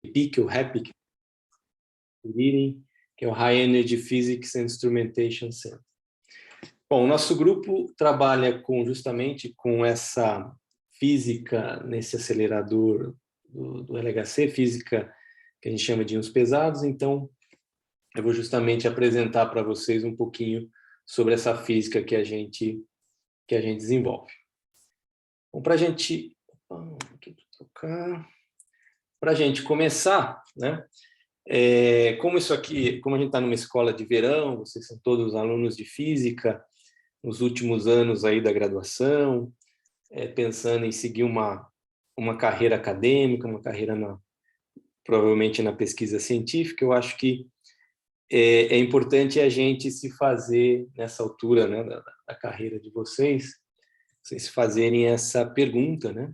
HEPC, ou HEPC, que é o High Energy Physics and Instrumentation Center. Bom, o nosso grupo trabalha justamente com essa física nesse acelerador do LHC, física que a gente chama de íons pesados. Então, eu vou justamente apresentar para vocês um pouquinho sobre essa física que a gente desenvolve. Bom, para a gente começar, né? Como a gente está numa escola de verão, vocês são todos alunos de física, nos últimos anos aí da graduação, pensando em seguir uma carreira acadêmica, uma carreira provavelmente na pesquisa científica, eu acho que é importante a gente se fazer, nessa altura, né, da carreira de vocês se fazerem essa pergunta, né,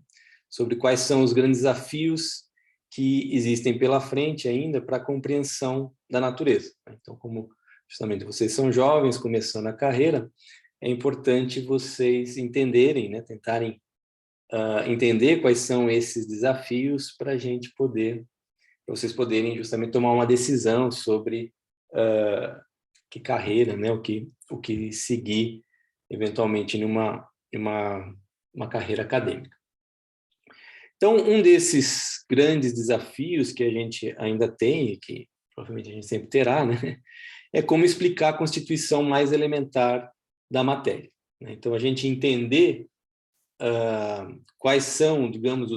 sobre quais são os grandes desafios que existem pela frente ainda para a compreensão da natureza. Então, como justamente vocês são jovens, começando a carreira, é importante vocês entenderem, né, tentarem entender quais são esses desafios para vocês poderem justamente tomar uma decisão sobre que carreira, né, o que seguir eventualmente numa carreira acadêmica. Então, um desses grandes desafios que a gente ainda tem, e que provavelmente a gente sempre terá, né, é como explicar a constituição mais elementar da matéria. Então, a gente entender quais são, digamos,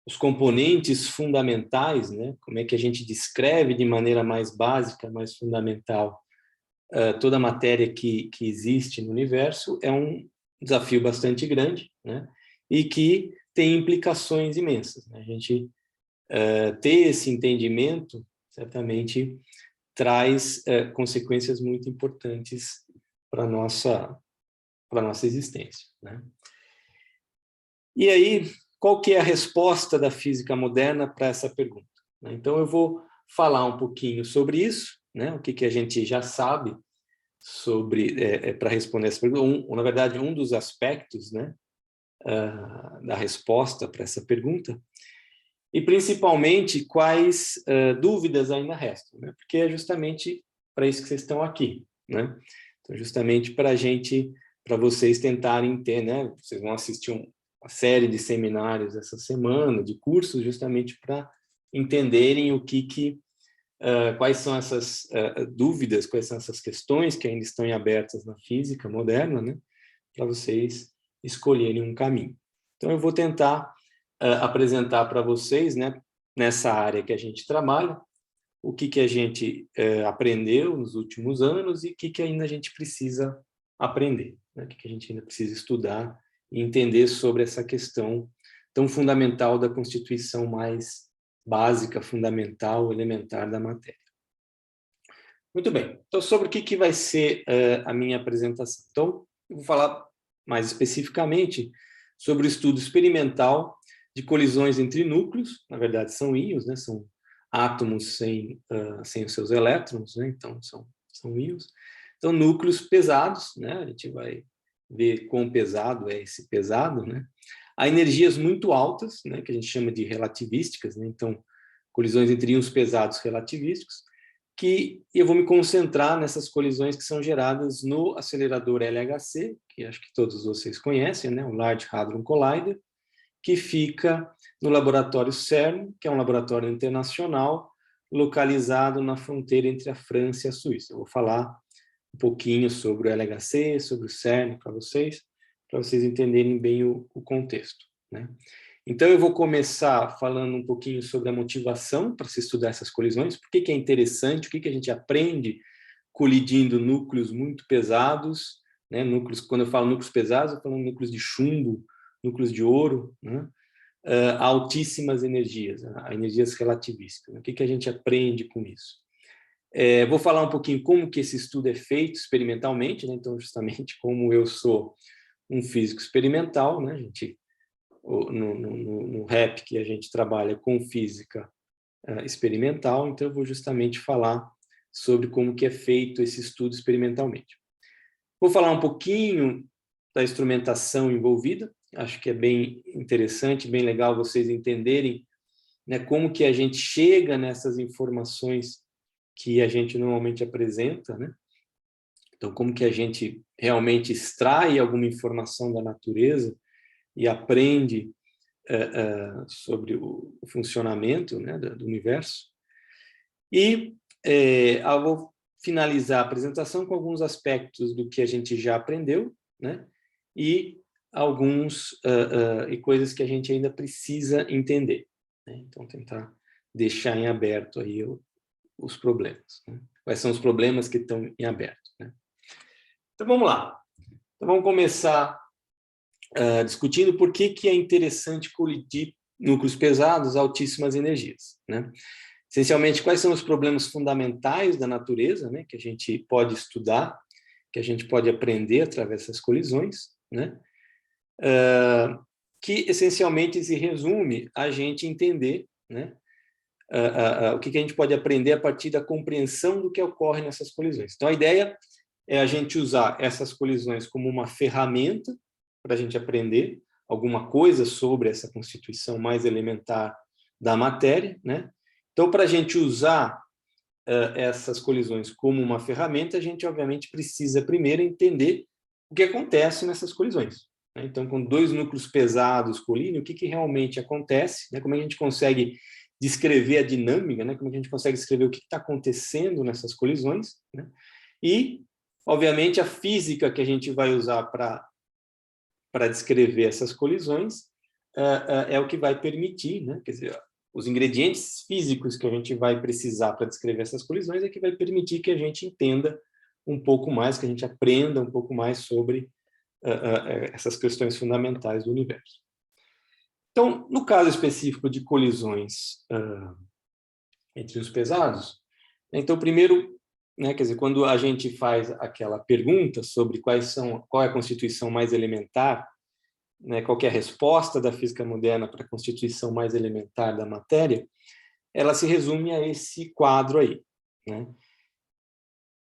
os componentes fundamentais, né, como é que a gente descreve de maneira mais básica, mais fundamental, toda a matéria que existe no universo, é um desafio bastante grande, né, e que tem implicações imensas, né? A gente ter esse entendimento certamente traz consequências muito importantes para a nossa existência, né? E aí, qual que é a resposta da física moderna para essa pergunta? Então, eu vou falar um pouquinho sobre isso, né? O que a gente já sabe sobre para responder essa pergunta. Na verdade, um dos aspectos, né, da resposta para essa pergunta, e principalmente quais dúvidas ainda restam, né? Porque é justamente para isso que vocês estão aqui, né? Então, justamente para vocês tentarem entender, né? Vocês vão assistir uma série de seminários essa semana, de cursos, justamente para entenderem quais são essas dúvidas, quais são essas questões que ainda estão abertas na física moderna, né? Para vocês escolherem um caminho. Então, eu vou tentar apresentar para vocês, né, nessa área que a gente trabalha, o que a gente aprendeu nos últimos anos e o que ainda a gente precisa aprender, né? O que a gente ainda precisa estudar e entender sobre essa questão tão fundamental da constituição mais básica, fundamental, elementar da matéria. Muito bem. Então, sobre o que vai ser a minha apresentação. Então, eu vou falar mais especificamente sobre o estudo experimental de colisões entre núcleos, na verdade são íons, né? São átomos sem os seus elétrons, né? Então são íons. Então, núcleos pesados, né? A gente vai ver quão pesado é esse pesado, né? Há energias muito altas, né? Que a gente chama de relativísticas, né? Então, colisões entre íons pesados relativísticos, que eu vou me concentrar nessas colisões que são geradas no acelerador LHC, que acho que todos vocês conhecem, né? O Large Hadron Collider, que fica no laboratório CERN, que é um laboratório internacional localizado na fronteira entre a França e a Suíça. Eu vou falar um pouquinho sobre o LHC, sobre o CERN para vocês entenderem bem o contexto, né? Então, eu vou começar falando um pouquinho sobre a motivação para se estudar essas colisões, por que é interessante, o que a gente aprende colidindo núcleos muito pesados, né? Núcleos, quando eu falo núcleos pesados, eu falo núcleos de chumbo, núcleos de ouro, né? Altíssimas energias, energias relativísticas. O que a gente aprende com isso? Vou falar um pouquinho como que esse estudo é feito experimentalmente, né? Então, justamente como eu sou um físico experimental, né? A gente no REP que a gente trabalha com física experimental, então eu vou justamente falar sobre como que é feito esse estudo experimentalmente. Vou falar um pouquinho da instrumentação envolvida, acho que é bem interessante, bem legal vocês entenderem né, como que a gente chega nessas informações que a gente normalmente apresenta, né? Então, como que a gente realmente extrai alguma informação da natureza e aprende sobre o funcionamento, né, do universo. E eu vou finalizar a apresentação com alguns aspectos do que a gente já aprendeu, né, e e coisas que a gente ainda precisa entender, né? Então, tentar deixar em aberto aí os problemas, né? Quais são os problemas que estão em aberto, né? Então, vamos lá. Então, vamos começar discutindo por que é interessante colidir núcleos pesados a altíssimas energias, né? Essencialmente, quais são os problemas fundamentais da natureza, né, que a gente pode estudar, que a gente pode aprender através dessas colisões, né? Que essencialmente se resume a gente entender, né, o que a gente pode aprender a partir da compreensão do que ocorre nessas colisões. Então, a ideia é a gente usar essas colisões como uma ferramenta para a gente aprender alguma coisa sobre essa constituição mais elementar da matéria, né? Então, para a gente usar essas colisões como uma ferramenta, a gente, obviamente, precisa primeiro entender o que acontece nessas colisões, né? Então, quando dois núcleos pesados colidem, o que realmente acontece, né? Como a gente consegue descrever a dinâmica, né? Como a gente consegue descrever o que está acontecendo nessas colisões, né? E, obviamente, a física que a gente vai usar para descrever essas colisões é o que vai permitir, né? Quer dizer, os ingredientes físicos que a gente vai precisar para descrever essas colisões é que vai permitir que a gente entenda um pouco mais, que a gente aprenda um pouco mais sobre essas questões fundamentais do universo. Então, no caso específico de colisões entre os pesados, então, primeiro, né, quer dizer, quando a gente faz aquela pergunta sobre qual é a constituição mais elementar, né, qual é a resposta da física moderna para a constituição mais elementar da matéria, ela se resume a esse quadro aí, né,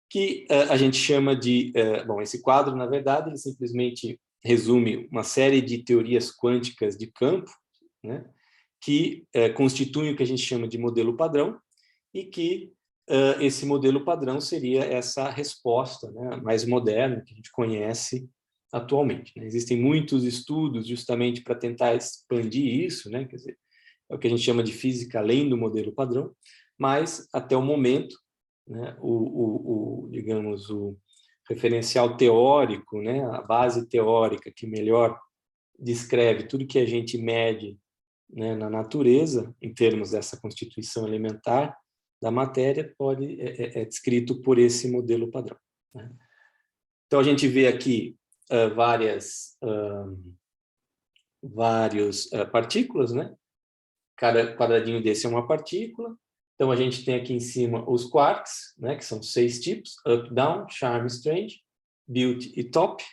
que a gente chama de... bom, esse quadro, na verdade, ele simplesmente resume uma série de teorias quânticas de campo, né, que constituem o que a gente chama de modelo padrão, e que esse modelo padrão seria essa resposta, né, mais moderna que a gente conhece atualmente, né? Existem muitos estudos justamente para tentar expandir isso, né? Quer dizer, é o que a gente chama de física além do modelo padrão, mas até o momento, né, digamos, o referencial teórico, né, a base teórica que melhor descreve tudo que a gente mede, né, na natureza, em termos dessa constituição elementar da matéria, é descrito por esse modelo padrão, né? Então, a gente vê aqui várias partículas, né? Cada quadradinho desse é uma partícula. Então, a gente tem aqui em cima os quarks, né, que são 6 tipos: up, down, charm, strange, beauty e top.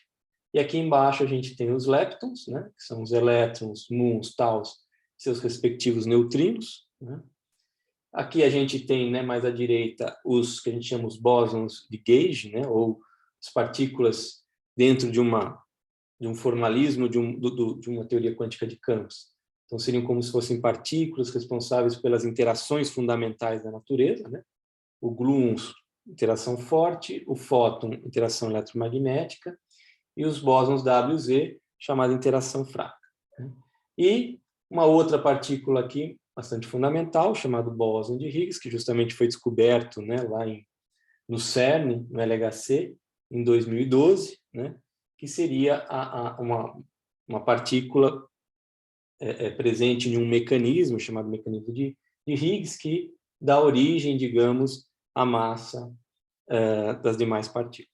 E aqui embaixo a gente tem os leptons, né, que são os elétrons, muons, taus, seus respectivos neutrinos, né? Aqui a gente tem, né, mais à direita, os que a gente chama os bósons de gauge, né, ou as partículas dentro de um formalismo de uma teoria quântica de campos. Então, seriam como se fossem partículas responsáveis pelas interações fundamentais da natureza, né? O gluons, interação forte; o fóton, interação eletromagnética; e os bósons WZ, chamada interação fraca, né? E uma outra partícula aqui, bastante fundamental, chamado bóson de Higgs, que justamente foi descoberto, né, lá no CERN, no LHC, em 2012, né, que seria uma partícula presente em um mecanismo chamado mecanismo de Higgs, que dá origem, digamos, à massa das demais partículas.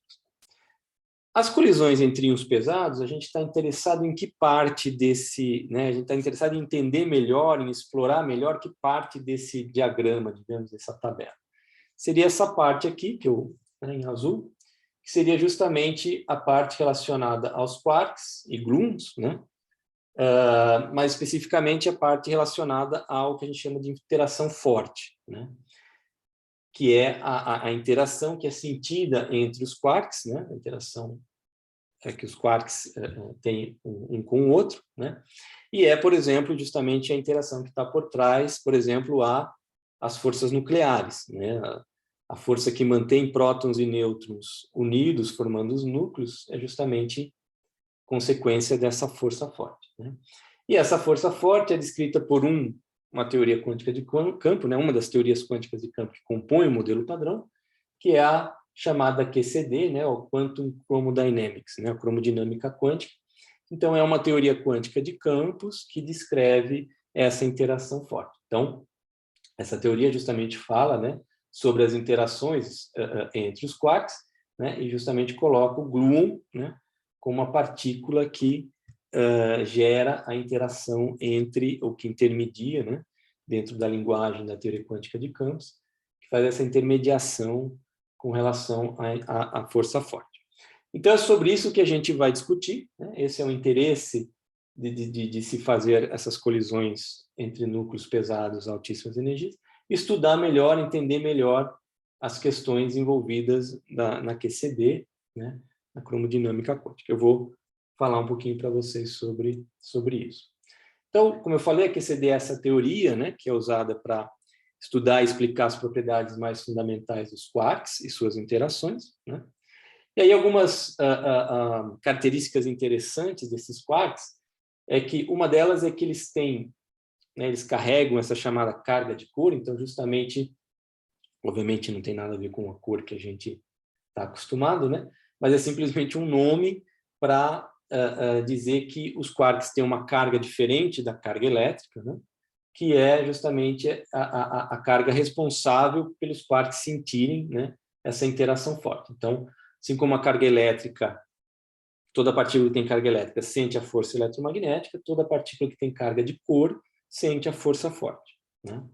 As colisões entre íons pesados, a gente está interessado em que parte desse, né, a gente está interessado em entender melhor, em explorar melhor que parte desse diagrama, digamos, dessa tabela. Seria essa parte aqui, que né, em azul, que seria justamente a parte relacionada aos quarks e gluons, né? Mais especificamente a parte relacionada ao que a gente chama de interação forte, né? Que é a interação que é sentida entre os quarks, né? A interação que os quarks têm um com o outro, né? E é, por exemplo, justamente a interação que está por trás, por exemplo, as forças nucleares, né? A força que mantém prótons e nêutrons unidos, formando os núcleos, é justamente consequência dessa força forte, né? E essa força forte é descrita por uma teoria quântica de campo, né? Uma das teorias quânticas de campo que compõe o modelo padrão, que é a chamada QCD, né? O Quantum Chromodynamics, né? A cromodinâmica quântica. Então, é uma teoria quântica de campos que descreve essa interação forte. Então, essa teoria justamente fala, né, sobre as interações entre os quarks, né, e justamente coloca o gluon, né, como uma partícula que gera a interação entre, ou que intermedia, né, dentro da linguagem da teoria quântica de campos, que faz essa intermediação com relação à força forte. Então, é sobre isso que a gente vai discutir, né? Esse é o interesse de se fazer essas colisões entre núcleos pesados a altíssimas energias, estudar melhor, entender melhor as questões envolvidas na QCD, né? Na cromodinâmica quântica. Eu vou falar um pouquinho para vocês sobre isso. Então, como eu falei, a QCD é essa teoria, né, que é usada para estudar e explicar as propriedades mais fundamentais dos quarks e suas interações, né? E aí algumas características interessantes desses quarks é que uma delas é que eles têm, né, eles carregam essa chamada carga de cor, então justamente, obviamente não tem nada a ver com a cor que a gente está acostumado, né? Mas é simplesmente um nome para dizer que os quarks têm uma carga diferente da carga elétrica, né? Que é justamente a carga responsável pelos quarks sentirem, né, essa interação forte. Então, assim como a carga elétrica, toda partícula que tem carga elétrica sente a força eletromagnética, toda partícula que tem carga de cor sente a força forte, né?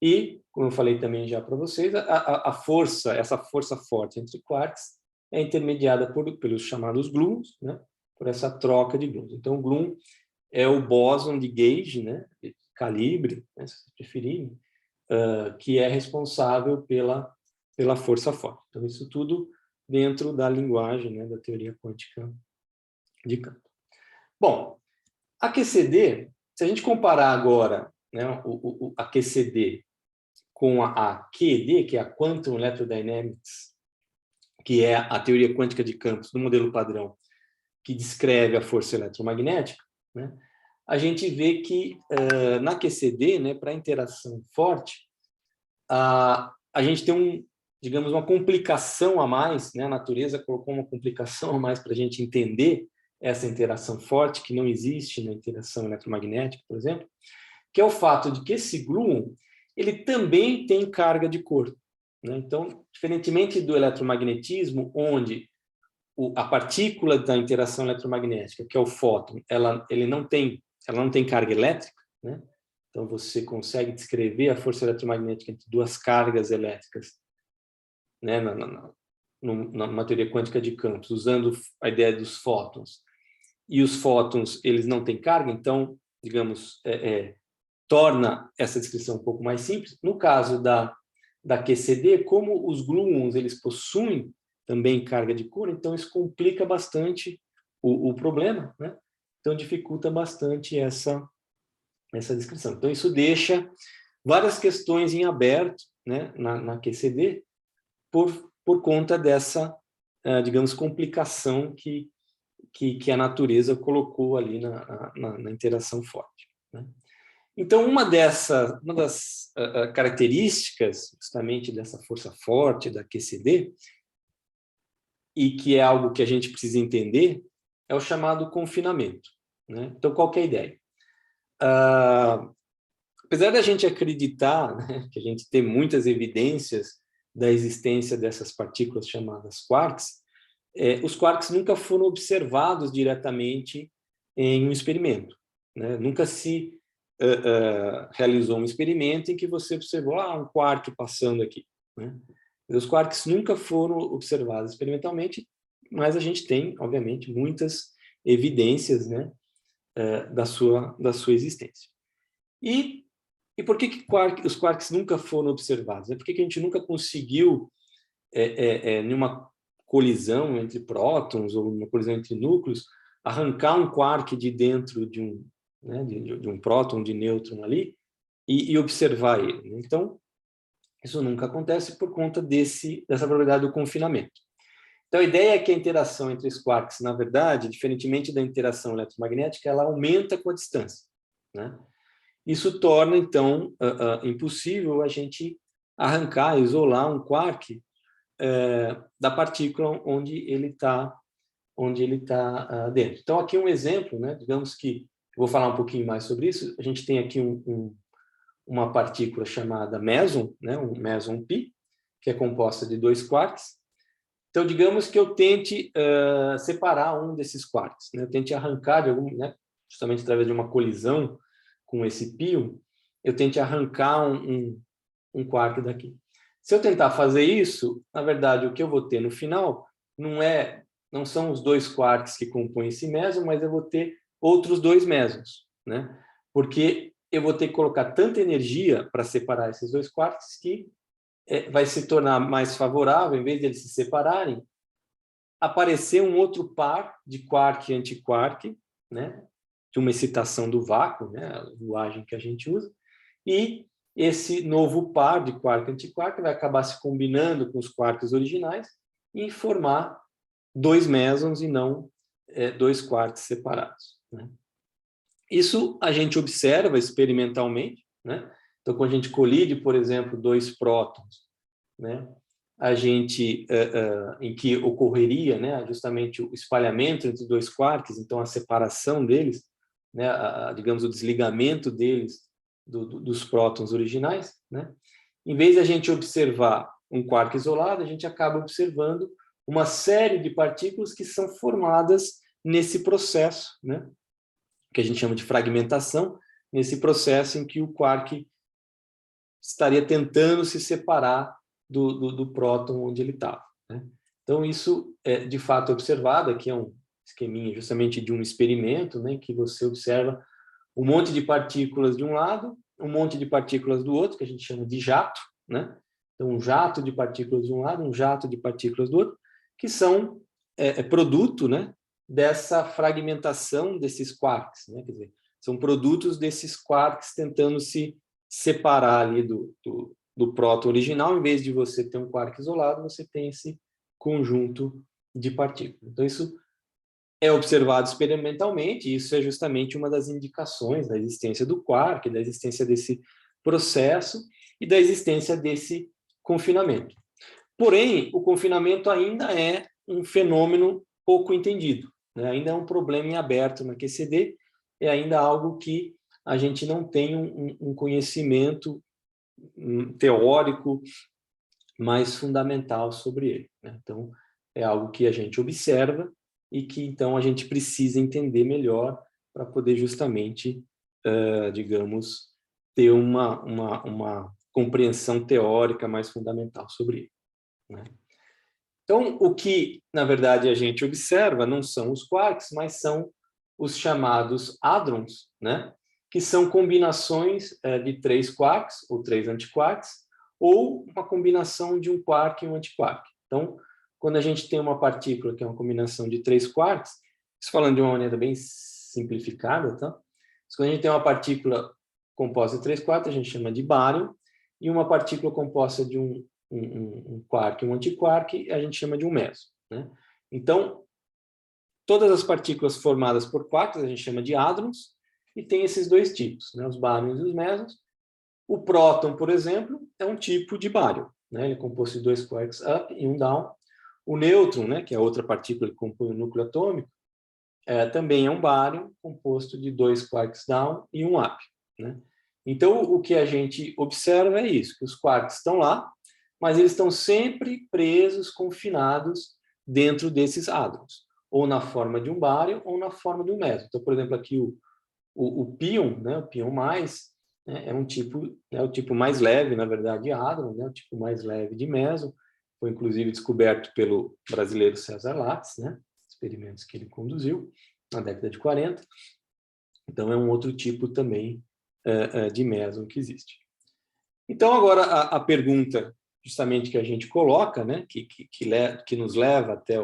E, como eu falei também já para vocês, a força, essa força forte entre quarks é intermediada pelos chamados gluons, né? Por essa troca de gluons. Então, o gluon é o bóson de gauge, né? De calibre, né? Se vocês preferirem, que é responsável pela força forte. Então, isso tudo dentro da linguagem, né, da teoria quântica de campo. Bom, a QCD, se a gente comparar agora, né, a QCD com a QED, que é a Quantum Electrodynamics, que é a teoria quântica de campos do modelo padrão, que descreve a força eletromagnética, né, a gente vê que na QCD, né, para interação forte, a gente tem digamos, uma complicação a mais, né? A natureza colocou uma complicação a mais para a gente entender essa interação forte, que não existe na interação eletromagnética, por exemplo, que é o fato de que esse gluon, ele também tem carga de corpo, né? Então, diferentemente do eletromagnetismo, onde a partícula da interação eletromagnética, que é o fóton, ela não tem carga elétrica, né? Então, você consegue descrever a força eletromagnética entre duas cargas elétricas, né, numa teoria quântica de campos, usando a ideia dos fótons. E os fótons, eles não têm carga, então, digamos, torna essa descrição um pouco mais simples. No caso da QCD, como os gluons, eles possuem também carga de cor, então isso complica bastante o problema, né? Então dificulta bastante essa descrição. Então isso deixa várias questões em aberto, né, na QCD, por conta dessa, digamos, complicação que a natureza colocou ali na interação forte, né? Então, uma das características, justamente, dessa força forte, da QCD, e que é algo que a gente precisa entender, é o chamado confinamento, né? Então, qual que é a ideia? Apesar da gente acreditar, né, que a gente tem muitas evidências da existência dessas partículas chamadas quarks, os quarks nunca foram observados diretamente em um experimento, né? Nunca se realizou um experimento em que você observou um quark passando aqui, né? Os quarks nunca foram observados experimentalmente, mas a gente tem, obviamente, muitas evidências, né, da sua existência. E por que os quarks nunca foram observados? Por que a gente nunca conseguiu, numa colisão entre prótons ou uma colisão entre núcleos, arrancar um quark de dentro de né, de um próton, de nêutron ali, e observar ele. Então, isso nunca acontece por conta dessa propriedade do confinamento. Então, a ideia é que a interação entre os quarks, na verdade, diferentemente da interação eletromagnética, ela aumenta com a distância, né? Isso torna, então, impossível a gente arrancar, isolar um quark da partícula onde ele está dentro. Então, aqui um exemplo, né? Digamos que, vou falar um pouquinho mais sobre isso, a gente tem aqui uma partícula chamada meson, né? Um meson pi, que é composta de 2 quarks. Então, digamos que eu tente separar um desses quarks, né? Eu tente arrancar, né? Justamente através de uma colisão com esse pion, eu tente arrancar um quark daqui. Se eu tentar fazer isso, na verdade, o que eu vou ter no final não são os 2 quarks que compõem esse meson, mas eu vou ter outros 2 mesons, né? Porque eu vou ter que colocar tanta energia para separar esses 2 quarks que vai se tornar mais favorável, em vez de eles se separarem, aparecer um outro par de quark e antiquark, né? De uma excitação do vácuo, né? A linguagem que a gente usa, e esse novo par de quark e antiquark vai acabar se combinando com os quarks originais e formar 2 mesons e não 2 quarks separados, né? Isso a gente observa experimentalmente, né? Então, quando a gente colide, por exemplo, 2 prótons, né? A gente, em que ocorreria, né, justamente o espalhamento entre 2 quarks, então a separação deles, né, digamos, o desligamento deles dos prótons originais, né? Em vez de a gente observar um quark isolado, a gente acaba observando uma série de partículas que são formadas nesse processo, né, que a gente chama de fragmentação, nesse processo em que o quark estaria tentando se separar do próton onde ele estava, né? Então, isso é de fato observado. Aqui é um esqueminha justamente de um experimento, né, que você observa um monte de partículas de um lado, um monte de partículas do outro, que a gente chama de jato, né? Então, um jato de partículas de um lado, um jato de partículas do outro, que são produto, né, dessa fragmentação desses quarks, né? Quer dizer, são produtos desses quarks tentando se separar ali do próton original. Em vez de você ter um quark isolado, você tem esse conjunto de partículas. Então, isso é observado experimentalmente, e isso é justamente uma das indicações da existência do quark, da existência desse processo e da existência desse confinamento. Porém, o confinamento ainda é um fenômeno pouco entendido, né? Ainda é um problema em aberto na QCD, é ainda algo que a gente não tem um conhecimento teórico mais fundamental sobre ele, né? Então, é algo que a gente observa e que, então, a gente precisa entender melhor para poder justamente, digamos, ter uma compreensão teórica mais fundamental sobre ele, né? Então, o que, na verdade, a gente observa não são os quarks, mas são os chamados hadrons, né? Que são combinações de 3 quarks ou 3 antiquarks, ou uma combinação de um quark e um antiquark. Então, quando a gente tem uma partícula que é uma combinação de 3 quarks, isso falando de uma maneira bem simplificada, tá? Quando a gente tem uma partícula composta de 3 quarks, a gente chama de bário, e uma partícula composta de um quark e um antiquark, a gente chama de um meson, né? Então, todas as partículas formadas por quarks a gente chama de hadrons, e tem esses 2 tipos, né? Os bárions e os mesons. O próton, por exemplo, é um tipo de bário, né? Ele é composto de 2 quarks up e um down. O nêutron, né, que é outra partícula que compõe o núcleo atômico, também é um bário composto de 2 quarks down e um up, né? Então, o que a gente observa é isso, que os quarks estão lá, mas eles estão sempre presos, confinados dentro desses hadrons, ou na forma de um bário ou na forma de um meson. Então, por exemplo, aqui o pion, né, o pion mais, né, é um tipo, é o tipo mais leve, na verdade, de hadron, né, o tipo mais leve de meson. Foi inclusive descoberto pelo brasileiro César Lattes, né, experimentos que ele conduziu na década de 40. Então, é um outro tipo também de meson que existe. Então, agora, a pergunta justamente que a gente coloca, né, que nos leva até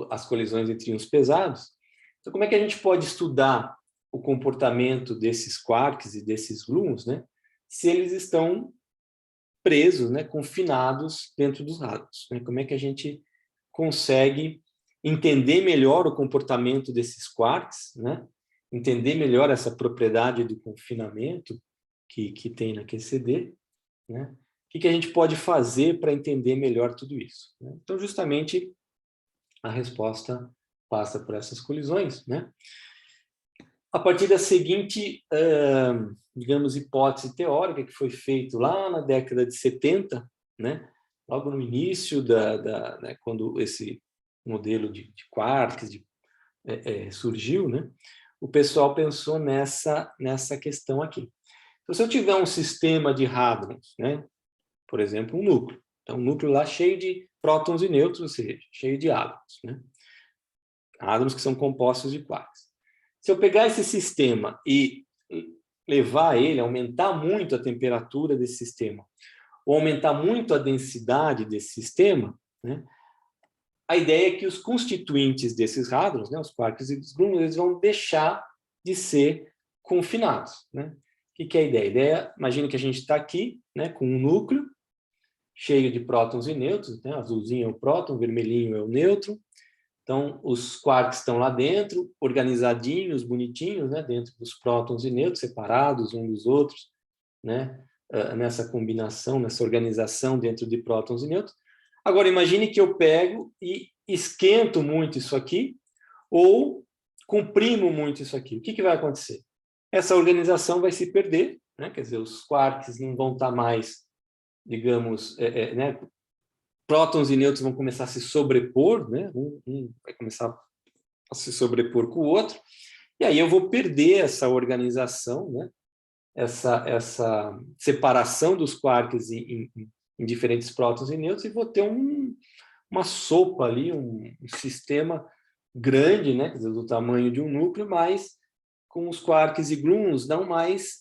as colisões entre íons pesados. Então, como é que a gente pode estudar o comportamento desses quarks e desses gluons, né, se eles estão presos, né, confinados dentro dos hadrons, né? Como é que a gente consegue entender melhor o comportamento desses quarks, né? Entender melhor essa propriedade do confinamento que tem na QCD, né? O que a gente pode fazer para entender melhor tudo isso, né? Então, justamente, a resposta passa por essas colisões, né? A partir da seguinte, digamos, hipótese teórica que foi feita lá na década de 70, né? Logo no início né? Quando esse modelo de quarks surgiu, né? O pessoal pensou nessa questão aqui. Então, se eu tiver um sistema de hadrons, né? Por exemplo, um núcleo. Então, um núcleo lá cheio de prótons e nêutrons, ou seja, cheio de hadrons, né? Hadrons que são compostos de quarks. Se eu pegar esse sistema e levar ele, aumentar muito a temperatura desse sistema, ou aumentar muito a densidade desse sistema, né? A ideia é que os constituintes desses hadrons, né, os quarks e os gluons, eles vão deixar de ser confinados, né? O que é a ideia? A ideia, imagina que a gente está aqui, né, com um núcleo cheio de prótons e nêutrons, né? Azulzinho é o próton, vermelhinho é o nêutron. Então, os quarks estão lá dentro, organizadinhos, bonitinhos, né, dentro dos prótons e nêutrons, separados uns dos outros, né, nessa combinação, nessa organização dentro de prótons e nêutrons. Agora, imagine que eu pego e esquento muito isso aqui, ou comprimo muito isso aqui. O que vai acontecer? Essa organização vai se perder, né? Quer dizer, os quarks não vão estar mais, digamos, né? Prótons e nêutrons vão começar a se sobrepor, né? Um vai começar a se sobrepor com o outro, e aí eu vou perder essa organização, né? Essa separação dos quarks em diferentes prótons e nêutrons, e vou ter uma sopa ali, um sistema grande, né? Quer dizer, do tamanho de um núcleo, mas com os quarks e gluons não mais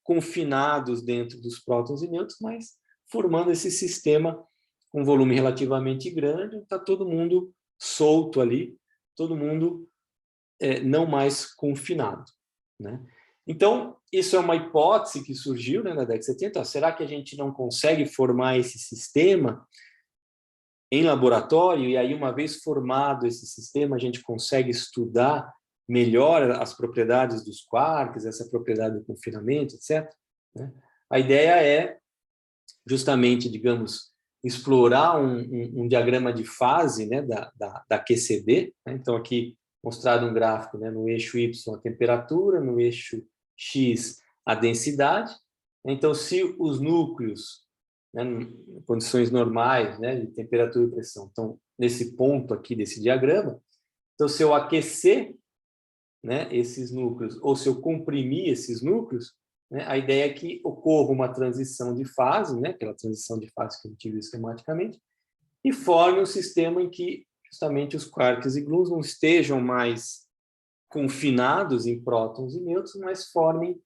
confinados dentro dos prótons e nêutrons, mas formando esse sistema com volume relativamente grande, está todo mundo solto ali, todo mundo não mais confinado, né? Então, isso é uma hipótese que surgiu, né, na década de 70. Será que a gente não consegue formar esse sistema em laboratório? E aí, uma vez formado esse sistema, a gente consegue estudar melhor as propriedades dos quarks, essa propriedade do confinamento, etc., né? A ideia é justamente, digamos, explorar um diagrama de fase, né, da QCD, né? Então, aqui mostrado um gráfico, né, no eixo Y a temperatura, no eixo X a densidade. Então, se os núcleos, né, em condições normais, né, de temperatura e pressão, estão nesse ponto aqui desse diagrama, então, se eu aquecer, né, esses núcleos, ou se eu comprimir esses núcleos, né, a ideia é que ocorra uma transição de fase, né, aquela transição de fase que a gente viu esquematicamente, e forme um sistema em que justamente os quarks e gluons não estejam mais confinados em prótons e nêutrons, mas formem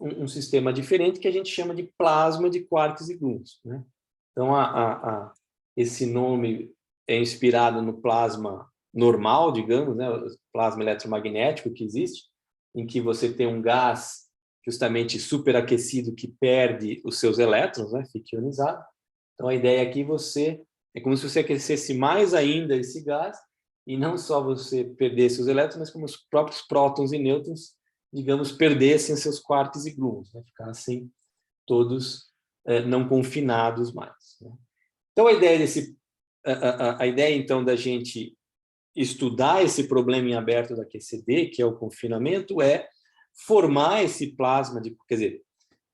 um sistema diferente que a gente chama de plasma de quarks e gluons, né? Então, esse nome é inspirado no plasma normal, digamos, né, o plasma eletromagnético que existe, em que você tem um gás justamente superaquecido que perde os seus elétrons, né, fica ionizado. Então, a ideia aqui é como se você aquecesse mais ainda esse gás, e não só você perdesse os elétrons, mas como os próprios prótons e nêutrons, digamos, perdessem seus quarks e gluons, né, ficassem todos não confinados mais, né? Então, a ideia, então, da gente estudar esse problema em aberto da QCD, que é o confinamento, é formar esse plasma, quer dizer,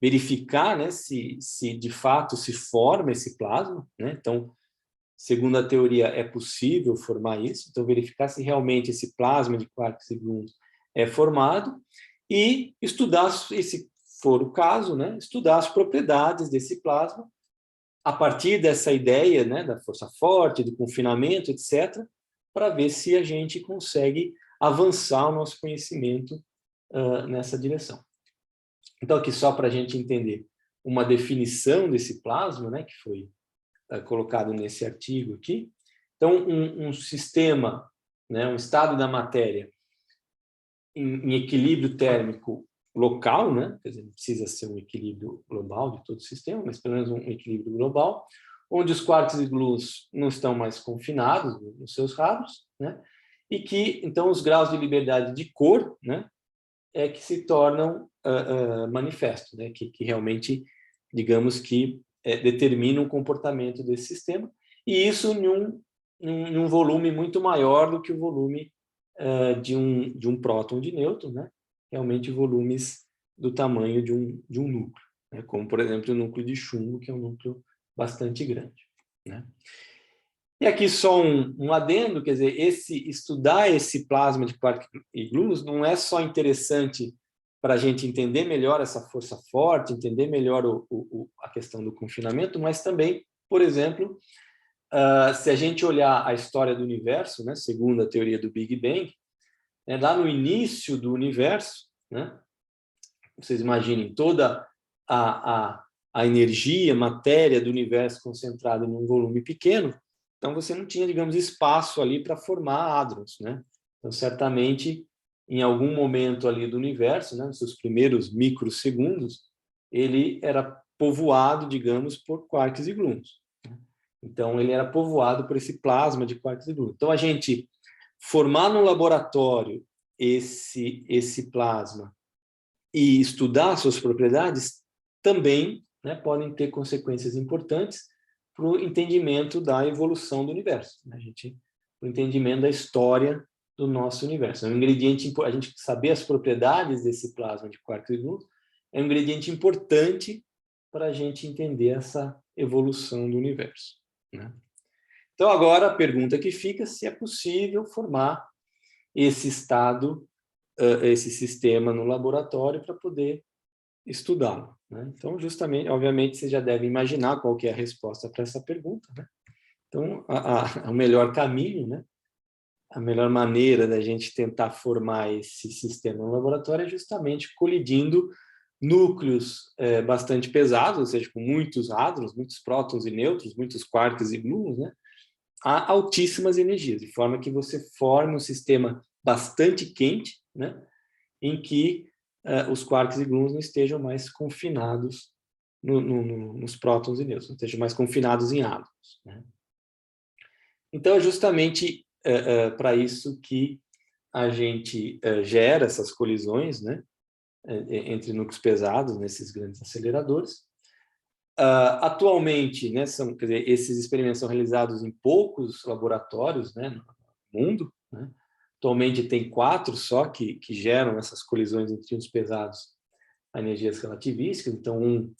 verificar, né, se de fato se forma esse plasma, né? Então, segundo a teoria, é possível formar isso. Então, verificar se realmente esse plasma de quarks e gluons é formado e estudar, se for o caso, né, estudar as propriedades desse plasma a partir dessa ideia, né, da força forte, do confinamento, etc., para ver se a gente consegue avançar o nosso conhecimento nessa direção. Então, aqui só para a gente entender uma definição desse plasma, né, que foi colocado nesse artigo aqui. Então, um sistema, né, um estado da matéria em equilíbrio térmico local, né? Quer dizer, não precisa ser um equilíbrio global de todo o sistema, mas pelo menos um equilíbrio global, onde os quarks e gluons não estão mais confinados nos seus radros, né? E que, então, os graus de liberdade de cor, né, é que se tornam manifestos, né? Que realmente, digamos que, determinam o comportamento desse sistema, e isso em um volume muito maior do que o volume de um próton de nêutron, né? Realmente volumes do tamanho de um núcleo, né? Como, por exemplo, o núcleo de chumbo, que é um núcleo bastante grande, né? E aqui só um adendo, quer dizer, estudar esse plasma de quark e gluons não é só interessante para a gente entender melhor essa força forte, entender melhor a questão do confinamento, mas também, por exemplo, se a gente olhar a história do universo, né, segundo a teoria do Big Bang, né, lá no início do universo, né, vocês imaginem toda a energia, matéria do universo concentrada em um volume pequeno, então você não tinha, digamos, espaço ali para formar hadrons, né? Então, certamente, em algum momento ali do universo, né, nos seus primeiros microsegundos, ele era povoado, digamos, por quarks e gluons. Então, ele era povoado por esse plasma de quarks e gluons. Então, a gente formar no laboratório esse plasma e estudar suas propriedades também, né, podem ter consequências importantes para o entendimento da evolução do universo, né? O entendimento da história do nosso universo. É um ingrediente, a gente saber as propriedades desse plasma de quarks e gluons é um ingrediente importante para a gente entender essa evolução do universo, né? Então, agora a pergunta que fica se é possível formar esse estado, esse sistema no laboratório para poder estudá-lo, né? Então, justamente, obviamente, você já deve imaginar qual que é a resposta para essa pergunta, né? Então, o melhor caminho, né? A melhor maneira da gente tentar formar esse sistema no laboratório é justamente colidindo núcleos bastante pesados, ou seja, com muitos hadrons, muitos prótons e nêutrons, muitos quarks e gluons, né? A altíssimas energias, de forma que você forme um sistema bastante quente, né? Em que os quarks e gluons não estejam mais confinados nos prótons e nêutrons, não estejam mais confinados em átomos, né? Então, é justamente para isso que a gente gera essas colisões, né, entre núcleos pesados nesses grandes aceleradores. Atualmente, né, quer dizer, esses experimentos são realizados em poucos laboratórios, né, no mundo, né? Atualmente tem 4 só que geram essas colisões entre íons pesados a energias relativísticas, então um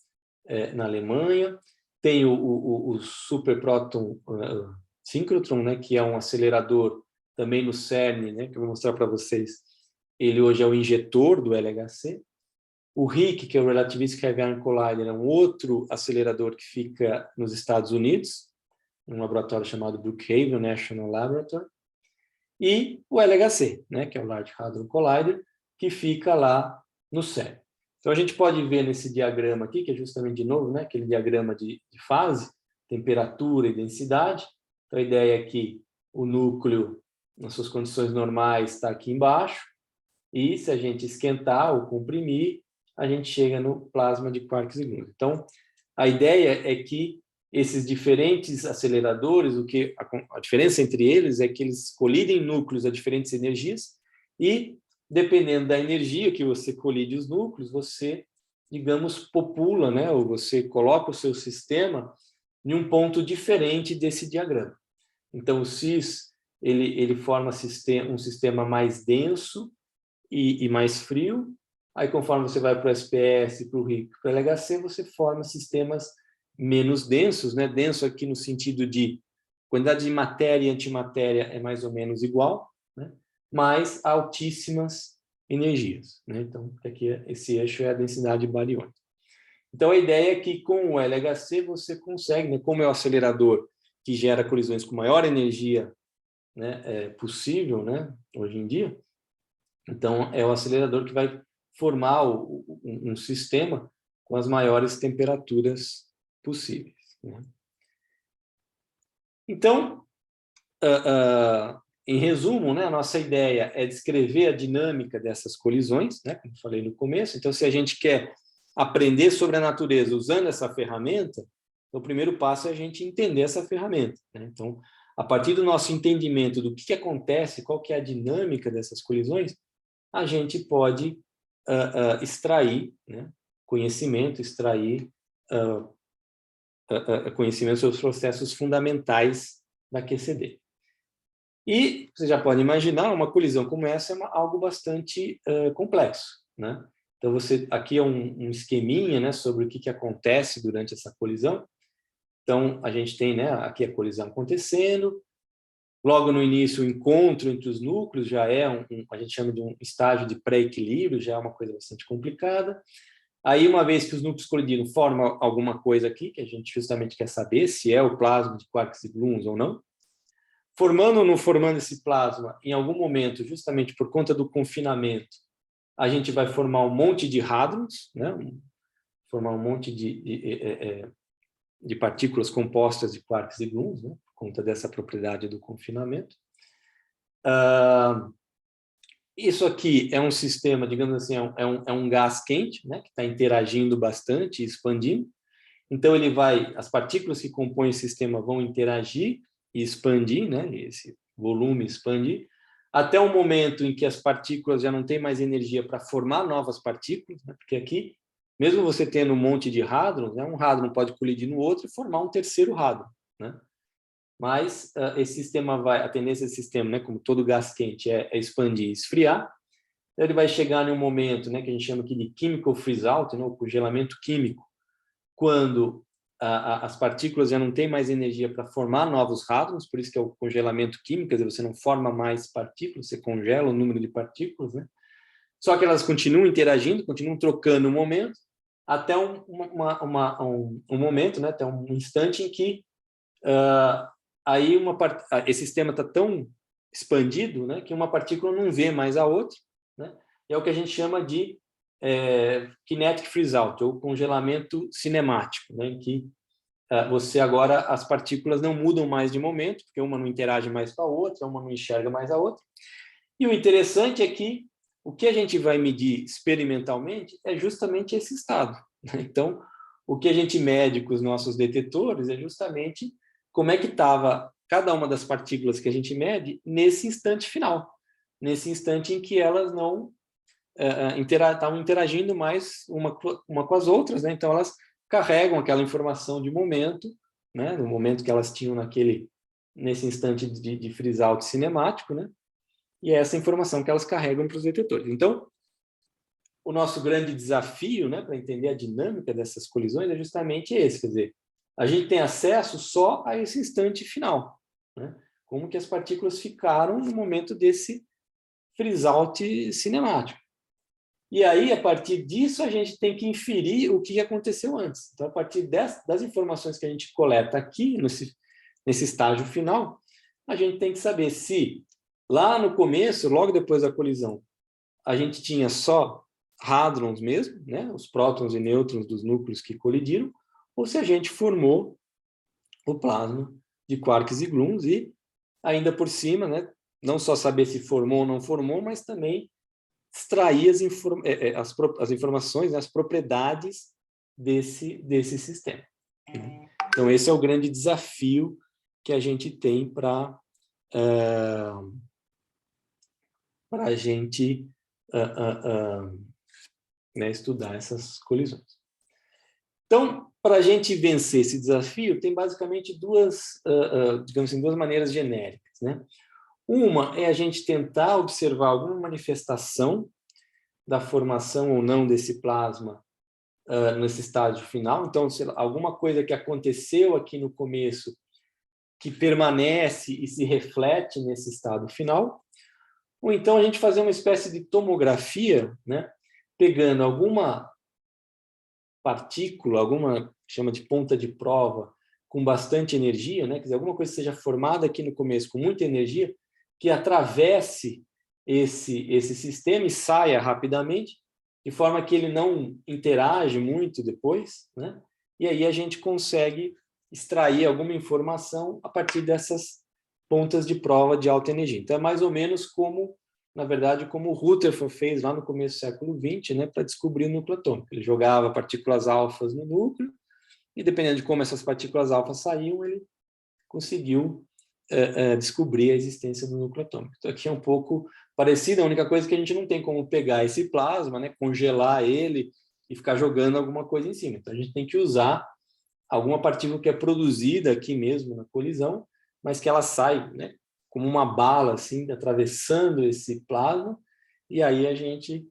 na Alemanha, tem o superpróton síncrotron, né, que é um acelerador também no CERN, né, que eu vou mostrar para vocês. Ele hoje é o injetor do LHC. O RHIC, que é o Relativistic Heavy Ion Collider, é um outro acelerador que fica nos Estados Unidos, um laboratório chamado Brookhaven National Laboratory. E o LHC, né, que é o Large Hadron Collider, que fica lá no CERN. Então, a gente pode ver nesse diagrama aqui, que é justamente, de novo, né, aquele diagrama de fase, temperatura e densidade. Então, a ideia é que o núcleo, nas suas condições normais, está aqui embaixo, e se a gente esquentar ou comprimir, a gente chega no plasma de quarks e gluons. Então, a ideia é que esses diferentes aceleradores, a diferença entre eles é que eles colidem núcleos a diferentes energias e, dependendo da energia que você colide os núcleos, você, digamos, popula, né, ou você coloca o seu sistema em um ponto diferente desse diagrama. Então, o cis, ele forma um sistema mais denso e mais frio. Aí, conforme você vai para o SPS, para o RHIC, para o LHC, você forma sistemas menos densos, né? Denso aqui no sentido de quantidade de matéria e antimatéria é mais ou menos igual, né? Mas altíssimas energias, né? Então, aqui esse eixo é a densidade bariônica. Então, a ideia é que com o LHC você consegue, né, como é o acelerador que gera colisões com maior energia, né, possível, né, hoje em dia, então é o acelerador que vai formar um sistema com as maiores temperaturas possíveis, né? Então, em resumo, né, a nossa ideia é descrever a dinâmica dessas colisões, né, como falei no começo. Então, se a gente quer aprender sobre a natureza usando essa ferramenta, o primeiro passo é a gente entender essa ferramenta, né? Então, a partir do nosso entendimento do que acontece, qual que é a dinâmica dessas colisões, a gente pode extrair, né, conhecimento, extrair conhecimento sobre os processos fundamentais da QCD. E você já pode imaginar, uma colisão como essa é algo bastante complexo, né? Então, aqui é um esqueminha, né, sobre o que acontece durante essa colisão. Então, a gente tem, né, aqui a colisão acontecendo. Logo no início, o encontro entre os núcleos já é a gente chama de um estágio de pré-equilíbrio, já é uma coisa bastante complicada. Aí, uma vez que os núcleos colidiram, forma alguma coisa aqui, que a gente justamente quer saber se é o plasma de quarks e gluons ou não. Formando ou não formando esse plasma, em algum momento, justamente por conta do confinamento, a gente vai formar um monte de hadrons, né? Formar um monte de partículas compostas de quarks e gluons, né? Por conta dessa propriedade do confinamento. Isso aqui é um sistema, digamos assim, é um gás quente, né? Que está interagindo bastante e expandindo. Então, as partículas que compõem o sistema vão interagir e expandir, né? Esse volume expandir, até o momento em que as partículas já não têm mais energia para formar novas partículas, né? Porque aqui, mesmo você tendo um monte de hadrons, né? Um hadron pode colidir no outro e formar um terceiro hadron, né? Mas esse sistema a tendência desse sistema, né? Como todo gás quente, é expandir e esfriar. Então, ele vai chegar em um momento, né? Que a gente chama aqui de chemical freeze-out, né? O congelamento químico, quando as partículas já não têm mais energia para formar novos hadrons, por isso que é o congelamento químico, quer dizer, você não forma mais partículas, você congela o número de partículas, né? Só que elas continuam interagindo, continuam trocando o momento, até um momento, né? Até um instante em que aí esse sistema está tão expandido, né? Que uma partícula não vê mais a outra, né? E é o que a gente chama de kinetic freeze-out, ou congelamento cinemático, né, em que as partículas não mudam mais de momento, porque uma não interage mais com a outra, uma não enxerga mais a outra. E o interessante é que o que a gente vai medir experimentalmente é justamente esse estado, né? Então, o que a gente mede com os nossos detetores é justamente como é que estava cada uma das partículas que a gente mede nesse instante final, nesse instante em que elas não estavam interagindo mais uma com as outras, né? Então elas carregam aquela informação de momento, né? No momento que elas tinham nesse instante de freeze-out cinemático, né? E é essa informação que elas carregam para os detetores. Então, o nosso grande desafio, né, para entender a dinâmica dessas colisões é justamente esse, quer dizer, a gente tem acesso só a esse instante final, né? Como que as partículas ficaram no momento desse freeze-out cinemático. E aí, a partir disso, a gente tem que inferir o que aconteceu antes. Então, a partir das informações que a gente coleta aqui, nesse estágio final, a gente tem que saber se, lá no começo, logo depois da colisão, a gente tinha só hadrons mesmo, né? Os prótons e nêutrons dos núcleos que colidiram, ou se a gente formou o plasma de quarks e gluons, e ainda por cima, né? Não só saber se formou ou não formou, mas também extrair as informações, as propriedades desse sistema. Então, esse é o grande desafio que a gente tem para a gente né, estudar essas colisões. Então, para a gente vencer esse desafio, tem basicamente digamos assim, duas maneiras genéricas, né? Uma é a gente tentar observar alguma manifestação da formação ou não desse plasma nesse estágio final. Então, alguma coisa que aconteceu aqui no começo que permanece e se reflete nesse estado final. Ou então a gente fazer uma espécie de tomografia, né, pegando alguma partícula, alguma chama de ponta de prova, com bastante energia, né, quer dizer, alguma coisa que seja formada aqui no começo com muita energia, que atravesse esse sistema e saia rapidamente, de forma que ele não interage muito depois, né? E aí a gente consegue extrair alguma informação a partir dessas pontas de prova de alta energia. Então, é mais ou menos como, na verdade, como o Rutherford fez lá no começo do século XX, né, para descobrir o núcleo atômico. Ele jogava partículas alfas no núcleo, e dependendo de como essas partículas alfas saíam, ele conseguiu descobrir a existência do núcleo atômico. Então, aqui é um pouco parecido, a única coisa é que a gente não tem como pegar esse plasma, né, congelar ele e ficar jogando alguma coisa em cima. Então, a gente tem que usar alguma partícula que é produzida aqui mesmo na colisão, mas que ela sai, né, como uma bala, assim, atravessando esse plasma, e aí a gente,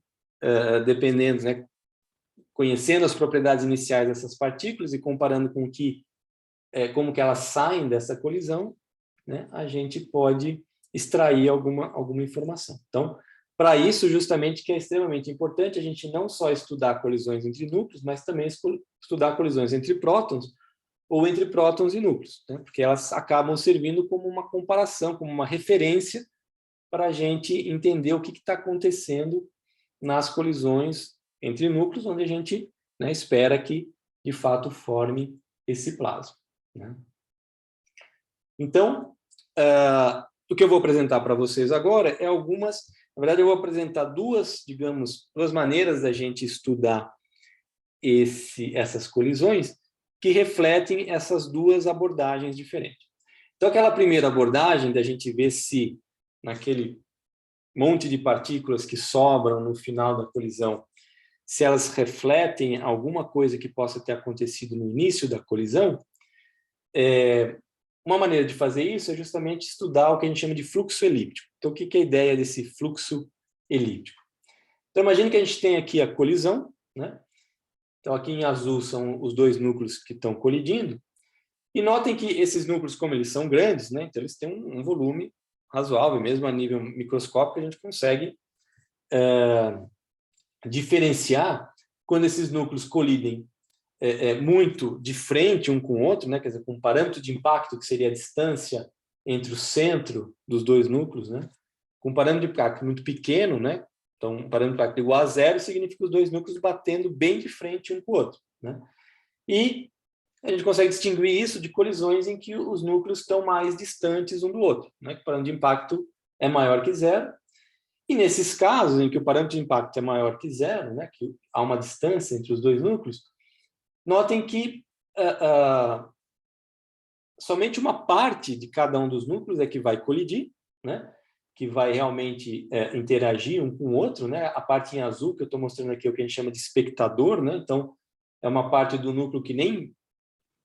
dependendo, né, conhecendo as propriedades iniciais dessas partículas e comparando com como que elas saem dessa colisão, né, a gente pode extrair alguma informação. Então, para isso, justamente, que é extremamente importante a gente não só estudar colisões entre núcleos, mas também estudar colisões entre prótons ou entre prótons e núcleos, né, porque elas acabam servindo como uma comparação, como uma referência para a gente entender o que está acontecendo nas colisões entre núcleos, onde a gente, né, espera que, de fato, forme esse plasma, né? Então, o que eu vou apresentar para vocês agora é na verdade, eu vou apresentar duas maneiras da gente estudar essas colisões que refletem essas duas abordagens diferentes. Então, aquela primeira abordagem da gente ver se naquele monte de partículas que sobram no final da colisão, se elas refletem alguma coisa que possa ter acontecido no início da colisão, uma maneira de fazer isso é justamente estudar o que a gente chama de fluxo elíptico. Então, o que é a ideia desse fluxo elíptico? Então, imagine que a gente tem aqui a colisão, né? Então, aqui em azul são os dois núcleos que estão colidindo, e notem que esses núcleos, como eles são grandes, né? Então eles têm um volume razoável, mesmo a nível microscópico, a gente consegue diferenciar quando esses núcleos colidem muito de frente um com o outro, né? Quer dizer, com um parâmetro de impacto, que seria a distância entre o centro dos dois núcleos, né? Com um parâmetro de impacto muito pequeno, né? Então, um parâmetro de impacto igual a zero significa os dois núcleos batendo bem de frente um com o outro, né? E a gente consegue distinguir isso de colisões em que os núcleos estão mais distantes um do outro, né? Que o parâmetro de impacto é maior que zero. E nesses casos em que o parâmetro de impacto é maior que zero, né? Que há uma distância entre os dois núcleos, notem que somente uma parte de cada um dos núcleos é que vai colidir, né? Que vai realmente interagir um com o outro, né? A parte em azul que eu estou mostrando aqui é o que a gente chama de espectador, né? Então, é uma parte do núcleo que nem,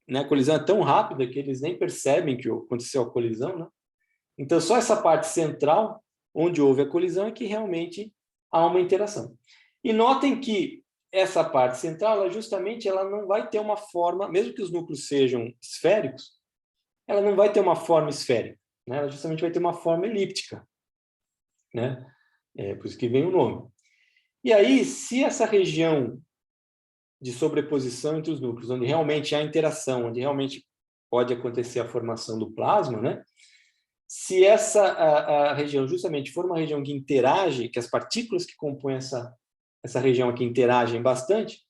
né, a colisão é tão rápida que eles nem percebem que aconteceu a colisão, né? Então, só essa parte central, onde houve a colisão, é que realmente há uma interação. E notem que essa parte central, ela não vai ter uma forma, mesmo que os núcleos sejam esféricos, ela não vai ter uma forma esférica, né? Ela justamente vai ter uma forma elíptica, né? Por isso que vem o nome. E aí, se essa região de sobreposição entre os núcleos, onde realmente há interação, onde realmente pode acontecer a formação do plasma, né? Se a região justamente for uma região que interage, que as partículas que compõem essa região aqui interagem bastante,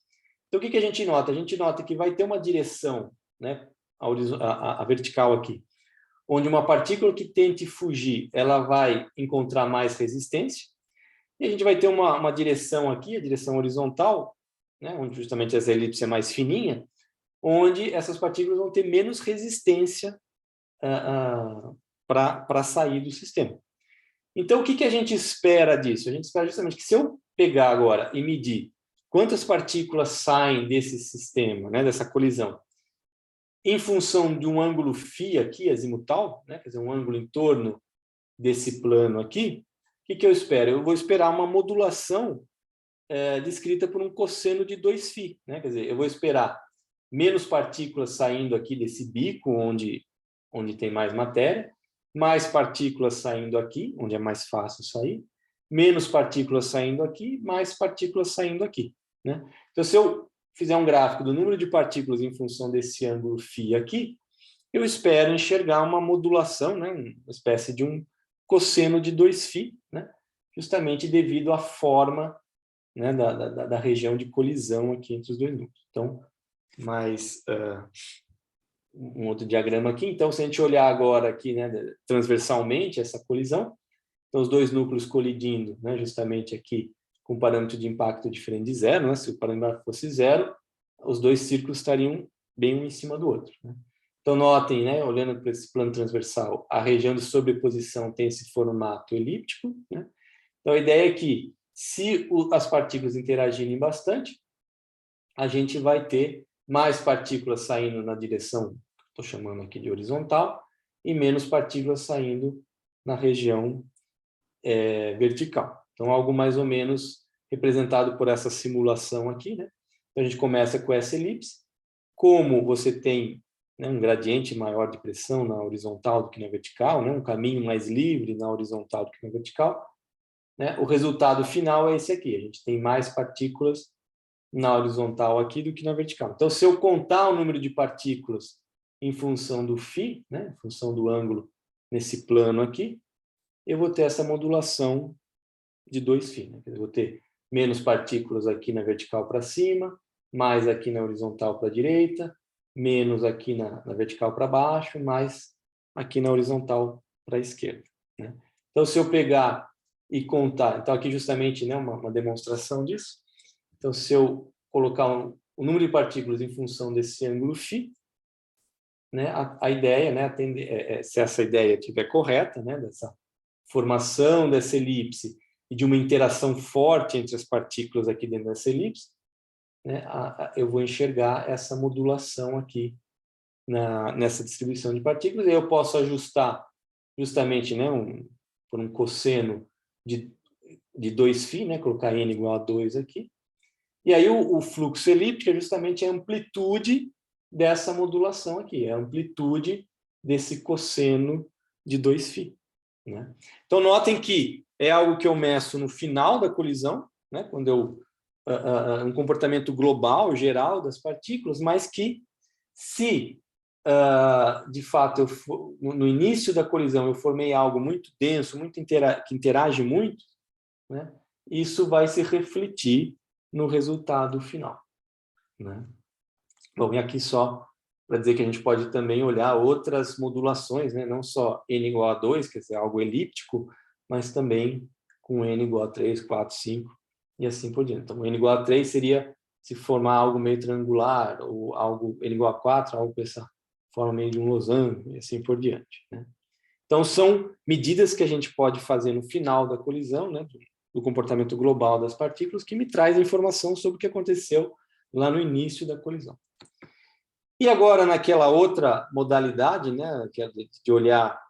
então o que a gente nota? A gente nota que vai ter uma direção, né? A vertical aqui, onde uma partícula que tente fugir, ela vai encontrar mais resistência, e a gente vai ter uma direção aqui, a direção horizontal, né, onde justamente essa elipse é mais fininha, onde essas partículas vão ter menos resistência para sair do sistema. Então, o que a gente espera disso? A gente espera justamente que se eu pegar agora e medir quantas partículas saem desse sistema, né, dessa colisão, em função de um ângulo φ aqui, azimutal, né, quer dizer, um ângulo em torno desse plano aqui, o que eu espero? Eu vou esperar uma modulação descrita por um cosseno de 2φ, né? Quer dizer, eu vou esperar menos partículas saindo aqui desse bico, onde tem mais matéria, mais partículas saindo aqui, onde é mais fácil sair, menos partículas saindo aqui, mais partículas saindo aqui, né? Então, se eu fizer um gráfico do número de partículas em função desse ângulo φ aqui, eu espero enxergar uma modulação, né? Uma espécie de um cosseno de 2φ, né? Justamente devido à forma, né, da região de colisão aqui entre os dois núcleos. Então, mais um outro diagrama aqui. Então, se a gente olhar agora aqui, né, transversalmente essa colisão, então os dois núcleos colidindo, né, justamente aqui com parâmetro de impacto diferente de zero, né, se o parâmetro fosse zero, os dois círculos estariam bem um em cima do outro, né? Então, notem, né, olhando para esse plano transversal, a região de sobreposição tem esse formato elíptico, né? Então, a ideia é que, se as partículas interagirem bastante, a gente vai ter mais partículas saindo na direção, estou chamando aqui de horizontal, e menos partículas saindo na região vertical. Então, algo mais ou menos representado por essa simulação aqui, né? Então, a gente começa com essa elipse. Como você tem, né, um gradiente maior de pressão na horizontal do que na vertical, né, um caminho mais livre na horizontal do que na vertical, né, o resultado final é esse aqui. A gente tem mais partículas na horizontal aqui do que na vertical. Então, se eu contar o número de partículas em função do φ, né, em função do ângulo nesse plano aqui, eu vou ter essa modulação de 2φ. Né? Eu vou ter menos partículas aqui na vertical para cima, mais aqui na horizontal para a direita, menos aqui na vertical para baixo, mais aqui na horizontal para a esquerda, né? Então, se eu pegar e contar, então aqui justamente, né, uma demonstração disso. Então, se eu colocar o número de partículas em função desse ângulo φ, né, a ideia, né, se essa ideia estiver correta, né, dessa formação dessa elipse e de uma interação forte entre as partículas aqui dentro dessa elipse, né, eu vou enxergar essa modulação aqui nessa distribuição de partículas. E aí eu posso ajustar justamente, né, por um cosseno de 2φ, né, colocar n igual a 2 aqui. E aí o fluxo elíptico é justamente a amplitude dessa modulação aqui, é a amplitude desse cosseno de 2φ. Né? Então, notem que é algo que eu meço no final da colisão, né, quando eu um comportamento global, geral das partículas, mas que, se de fato no início da colisão eu formei algo muito denso, que interage muito, né, isso vai se refletir no resultado final. Né? Bom, e aqui só para dizer que a gente pode também olhar outras modulações, né, não só n igual a 2, quer dizer, algo elíptico, mas também com n igual a 3, 4, 5, e assim por diante. Então, n igual a 3 seria se formar algo meio triangular, ou algo n igual a 4, algo com essa forma meio de um losango, e assim por diante. Né? Então, são medidas que a gente pode fazer no final da colisão, né, do comportamento global das partículas, que me traz informação sobre o que aconteceu lá no início da colisão. E agora, naquela outra modalidade, né, que é de olhar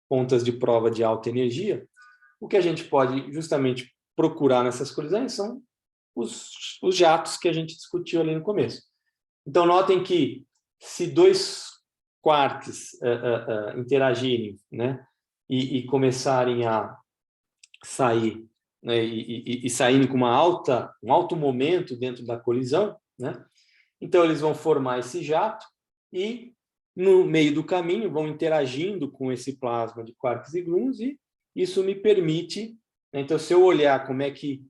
pontas de prova de alta energia, o que a gente pode justamente procurar nessas colisões são os jatos que a gente discutiu ali no começo. Então, notem que se dois quarks interagirem, né, e começarem a sair, né, e saírem com um alto momento dentro da colisão, né, então eles vão formar esse jato e, no meio do caminho, vão interagindo com esse plasma de quarks e gluons, e isso me permite, né, então, se eu olhar como é que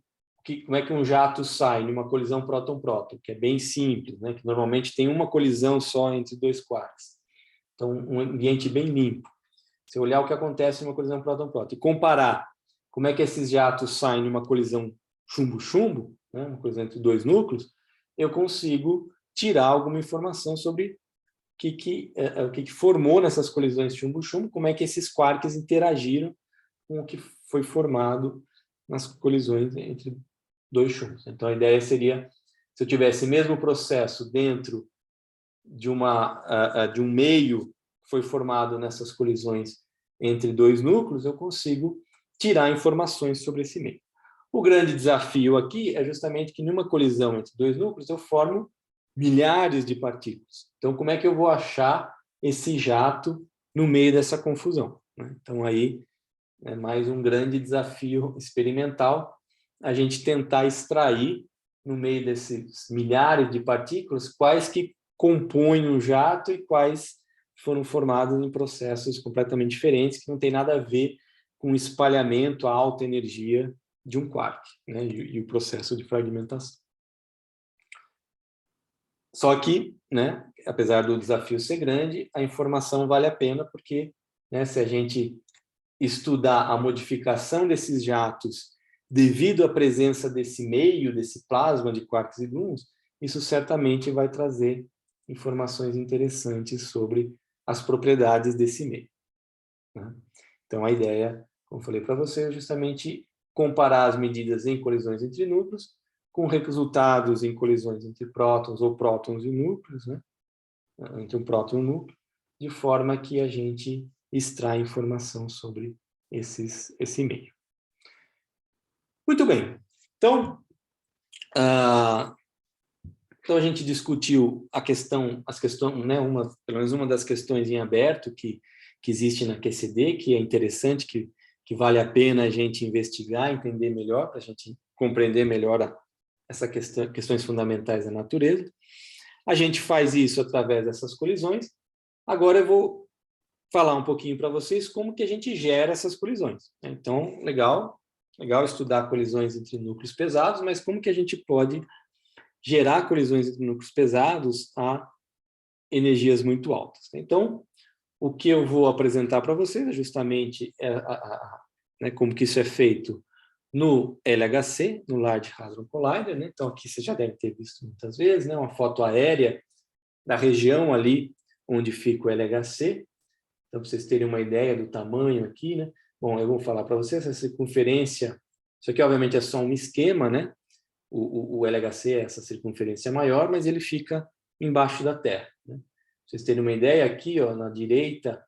um jato sai numa colisão próton-próton, que é bem simples, né, que normalmente tem uma colisão só entre dois quarks, então um ambiente bem limpo. Se eu olhar o que acontece numa colisão próton-próton e comparar como é que esses jatos saem numa colisão chumbo-chumbo, né, uma colisão entre dois núcleos, eu consigo tirar alguma informação sobre o que formou nessas colisões chumbo-chumbo, como é que esses quarks interagiram com o que foi formado nas colisões entre dois chumbos. Então, a ideia seria, se eu tivesse o mesmo processo dentro de um meio que foi formado nessas colisões entre dois núcleos, eu consigo tirar informações sobre esse meio. O grande desafio aqui é justamente que, numa colisão entre dois núcleos, eu formo milhares de partículas. Então, como é que eu vou achar esse jato no meio dessa confusão? Então, aí é mais um grande desafio experimental, a gente tentar extrair, no meio desses milhares de partículas, quais que compõem um jato e quais foram formados em processos completamente diferentes, que não tem nada a ver com o espalhamento a alta energia de um quark, né, e o processo de fragmentação. Só que, né, apesar do desafio ser grande, a informação vale a pena, porque, né, se a gente estudar a modificação desses jatos devido à presença desse meio, desse plasma de quarks e gluons, isso certamente vai trazer informações interessantes sobre as propriedades desse meio, né? Então, a ideia, como falei para você, é justamente comparar as medidas em colisões entre núcleos com resultados em colisões entre prótons ou prótons e núcleos, né? Entre um próton e um núcleo, de forma que a gente extrai informação sobre esse meio. Muito bem. Então, então a gente discutiu as questões, né, pelo menos uma das questões em aberto que existe na QCD, que é interessante, que vale a pena a gente investigar, entender melhor, para a gente compreender melhor essas questões fundamentais da natureza. A gente faz isso através dessas colisões. Agora eu vou falar um pouquinho para vocês como que a gente gera essas colisões. Então, legal estudar colisões entre núcleos pesados, mas como que a gente pode gerar colisões entre núcleos pesados a energias muito altas? Então, o que eu vou apresentar para vocês é justamente né, como que isso é feito no LHC, no Large Hadron Collider, né? Então, aqui você já deve ter visto muitas vezes, né? Uma foto aérea da região ali onde fica o LHC. Então, para vocês terem uma ideia do tamanho aqui, né? Bom, eu vou falar para vocês, essa circunferência, isso aqui obviamente é só um esquema, né? O LHC é essa circunferência maior, mas ele fica embaixo da Terra, né? Para vocês terem uma ideia, aqui, ó, na direita,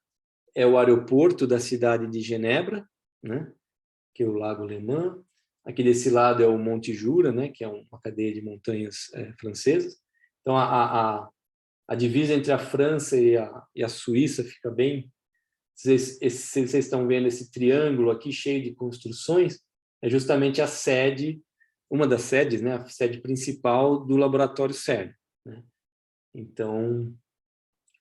é o aeroporto da cidade de Genebra, né? Que é o Lago Le Mans. Aqui desse lado é o Monte Jura, né? Que é uma cadeia de montanhas francesas. Então, a divisa entre a França e a Suíça fica bem... Vocês estão vendo esse triângulo aqui cheio de construções, é justamente a sede, uma das sedes, né, a sede principal do laboratório CERN, né? Então,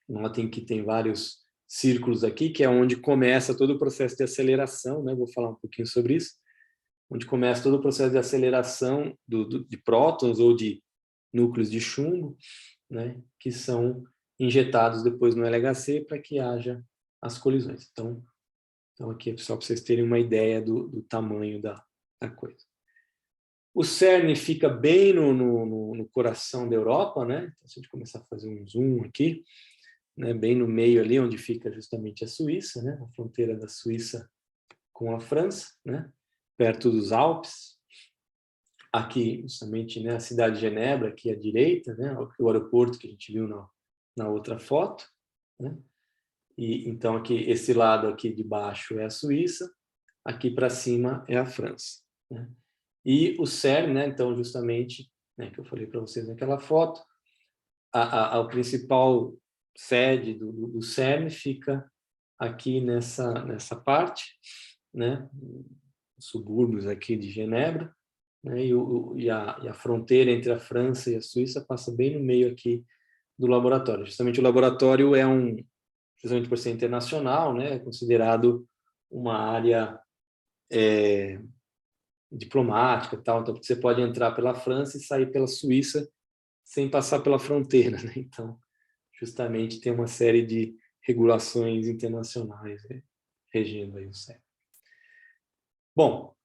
notem que tem vários círculos aqui, que é onde começa todo o processo de aceleração, né? Vou falar um pouquinho sobre isso, onde começa todo o processo de aceleração de prótons ou de núcleos de chumbo, né, que são injetados depois no LHC para que haja as colisões. Então aqui é só para vocês terem uma ideia do tamanho da coisa. O CERN fica bem no coração da Europa, né? Então, se a gente começar a fazer um zoom aqui, né, bem no meio ali, onde fica justamente a Suíça, né? A fronteira da Suíça com a França, né? Perto dos Alpes. Aqui, justamente, né, a cidade de Genebra, aqui à direita, né? O aeroporto que a gente viu na outra foto, né? E então aqui esse lado aqui de baixo é a Suíça, aqui para cima é a França, né? E o CERN, né, então justamente, né, que eu falei para vocês naquela foto, a principal sede do CERN fica aqui nessa parte, né, subúrbios aqui de Genebra, né, e a fronteira entre a França e a Suíça passa bem no meio aqui do laboratório. Justamente o laboratório justamente por ser internacional, né, é considerado uma área diplomática, tal. Então você pode entrar pela França e sair pela Suíça sem passar pela fronteira, né? Então, justamente tem uma série de regulações internacionais, né, regendo aí o CERN. Bom,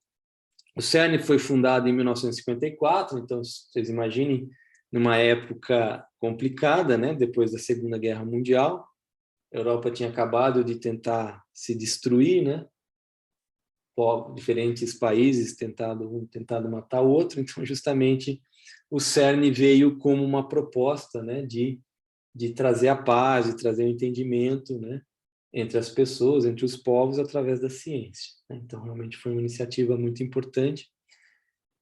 o CERN foi fundado em 1954, então vocês imaginem numa época complicada, né, depois da Segunda Guerra Mundial. A Europa tinha acabado de tentar se destruir, né? Diferentes países tentado matar o outro, então justamente o CERN veio como uma proposta, né, de trazer a paz, de trazer o entendimento, né, entre as pessoas, entre os povos, através da ciência. Então realmente foi uma iniciativa muito importante.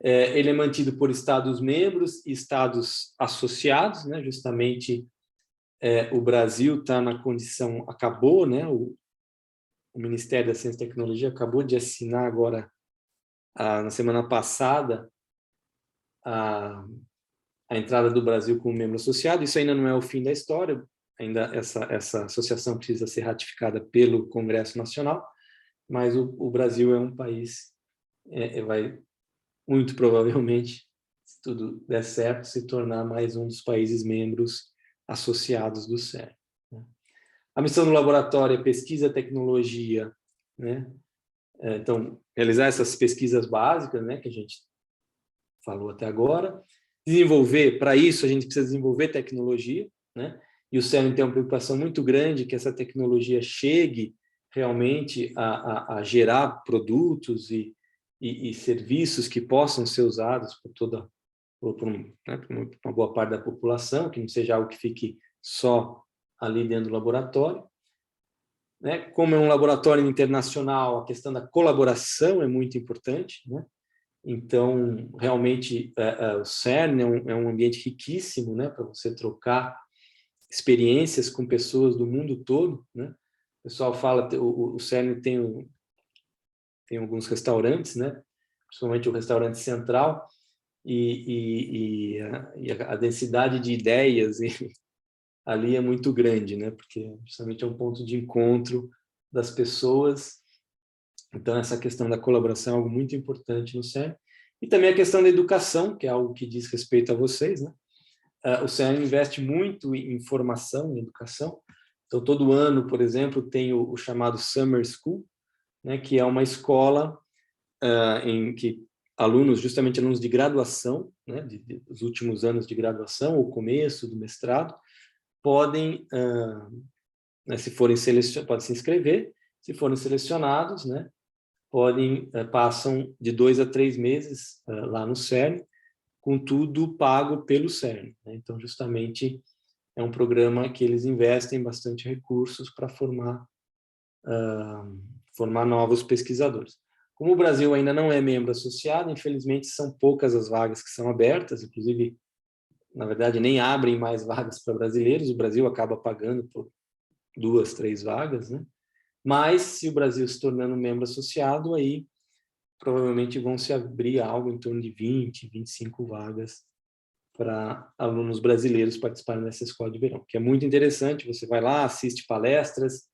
Ele é mantido por Estados-membros e Estados associados, né, justamente o Brasil está na condição, acabou, né, o Ministério da Ciência e Tecnologia acabou de assinar agora, na semana passada, a entrada do Brasil como membro associado. Isso ainda não é o fim da história, ainda essa associação precisa ser ratificada pelo Congresso Nacional, mas o Brasil é um país, vai muito provavelmente, se tudo der certo, se tornar mais um dos países membros associados do CERN, né? A missão do laboratório é pesquisa, tecnologia, né? Então, realizar essas pesquisas básicas, né, que a gente falou até agora. Desenvolver, para isso, a gente precisa desenvolver tecnologia, né? E o CERN tem uma preocupação muito grande que essa tecnologia chegue realmente a gerar produtos e serviços que possam ser usados por uma boa parte da população, que não seja algo que fique só ali dentro do laboratório, né? Como é um laboratório internacional, a questão da colaboração é muito importante, né? Então, realmente, o CERN é um ambiente riquíssimo, né, para você trocar experiências com pessoas do mundo todo, né? O pessoal fala, o CERN tem alguns restaurantes, né? Principalmente o restaurante central, e a densidade de ideias ali é muito grande, né? Porque justamente é um ponto de encontro das pessoas. Então, essa questão da colaboração é algo muito importante no CERN. E também a questão da educação, que é algo que diz respeito a vocês, né? O CERN investe muito em formação, em educação. Então, todo ano, por exemplo, tem o chamado Summer School, né? Que é uma escola em que justamente alunos de graduação, né? Dos últimos anos de graduação, ou começo do mestrado, podem, né, podem se inscrever, se forem selecionados, né? Passam de 2 a 3 meses lá no CERN, com tudo pago pelo CERN, né? Então, justamente, é um programa que eles investem bastante recursos para formar novos pesquisadores. Como o Brasil ainda não é membro associado, infelizmente, são poucas as vagas que são abertas, inclusive, na verdade, nem abrem mais vagas para brasileiros, o Brasil acaba pagando por 2, 3 vagas, né? Mas, se o Brasil se tornando membro associado, aí provavelmente vão se abrir algo em torno de 20, 25 vagas para alunos brasileiros participarem dessa escola de verão, que é muito interessante. Você vai lá, assiste palestras,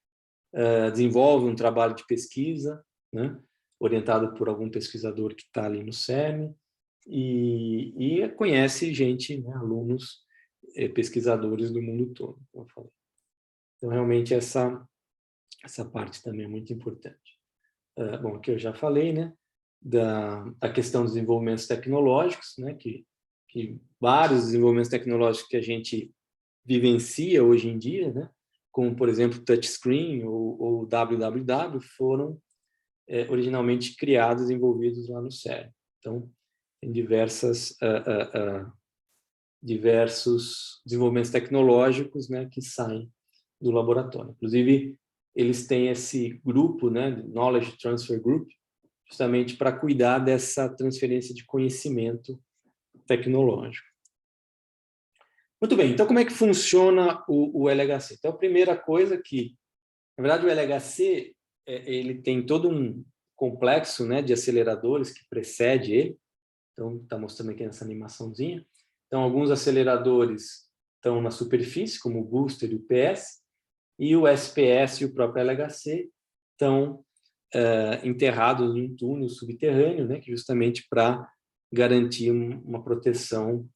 desenvolve um trabalho de pesquisa, né, orientado por algum pesquisador que está ali no CERN, e conhece gente, né, alunos, pesquisadores do mundo todo, como eu falei. Então, realmente, essa parte também é muito importante. Bom, aqui eu já falei, né, da questão dos desenvolvimentos tecnológicos, né, que vários desenvolvimentos tecnológicos que a gente vivencia hoje em dia, né, como, por exemplo, touchscreen ou WWW, foram originalmente criados e desenvolvidos lá no CERN. Então, tem diversos desenvolvimentos tecnológicos, né, que saem do laboratório. Inclusive, eles têm esse grupo, né, Knowledge Transfer Group, justamente para cuidar dessa transferência de conhecimento tecnológico. Muito bem, então como é que funciona o LHC? Então, a primeira coisa que, na verdade, o LHC ele tem todo um complexo, né, de aceleradores que precede ele. Então, está mostrando aqui nessa animaçãozinha. Então, alguns aceleradores estão na superfície, como o booster e o PS, e o SPS e o próprio LHC estão enterrados em um túnel subterrâneo, né, que justamente para garantir uma proteção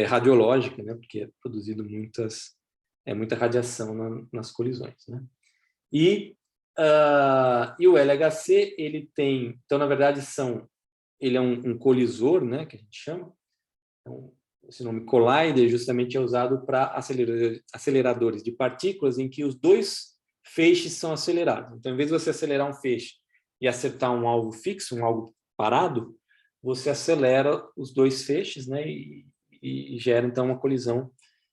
radiológica, né, porque é produzido muita radiação nas colisões, né? E o LHC, ele tem, então, na verdade, ele é um colisor, né, que a gente chama. Então, esse nome collider justamente é usado para aceleradores de partículas em que os dois feixes são acelerados. Então, em vez de você acelerar um feixe e acertar um alvo fixo, um alvo parado, você acelera os dois feixes, né, e gera, então, uma colisão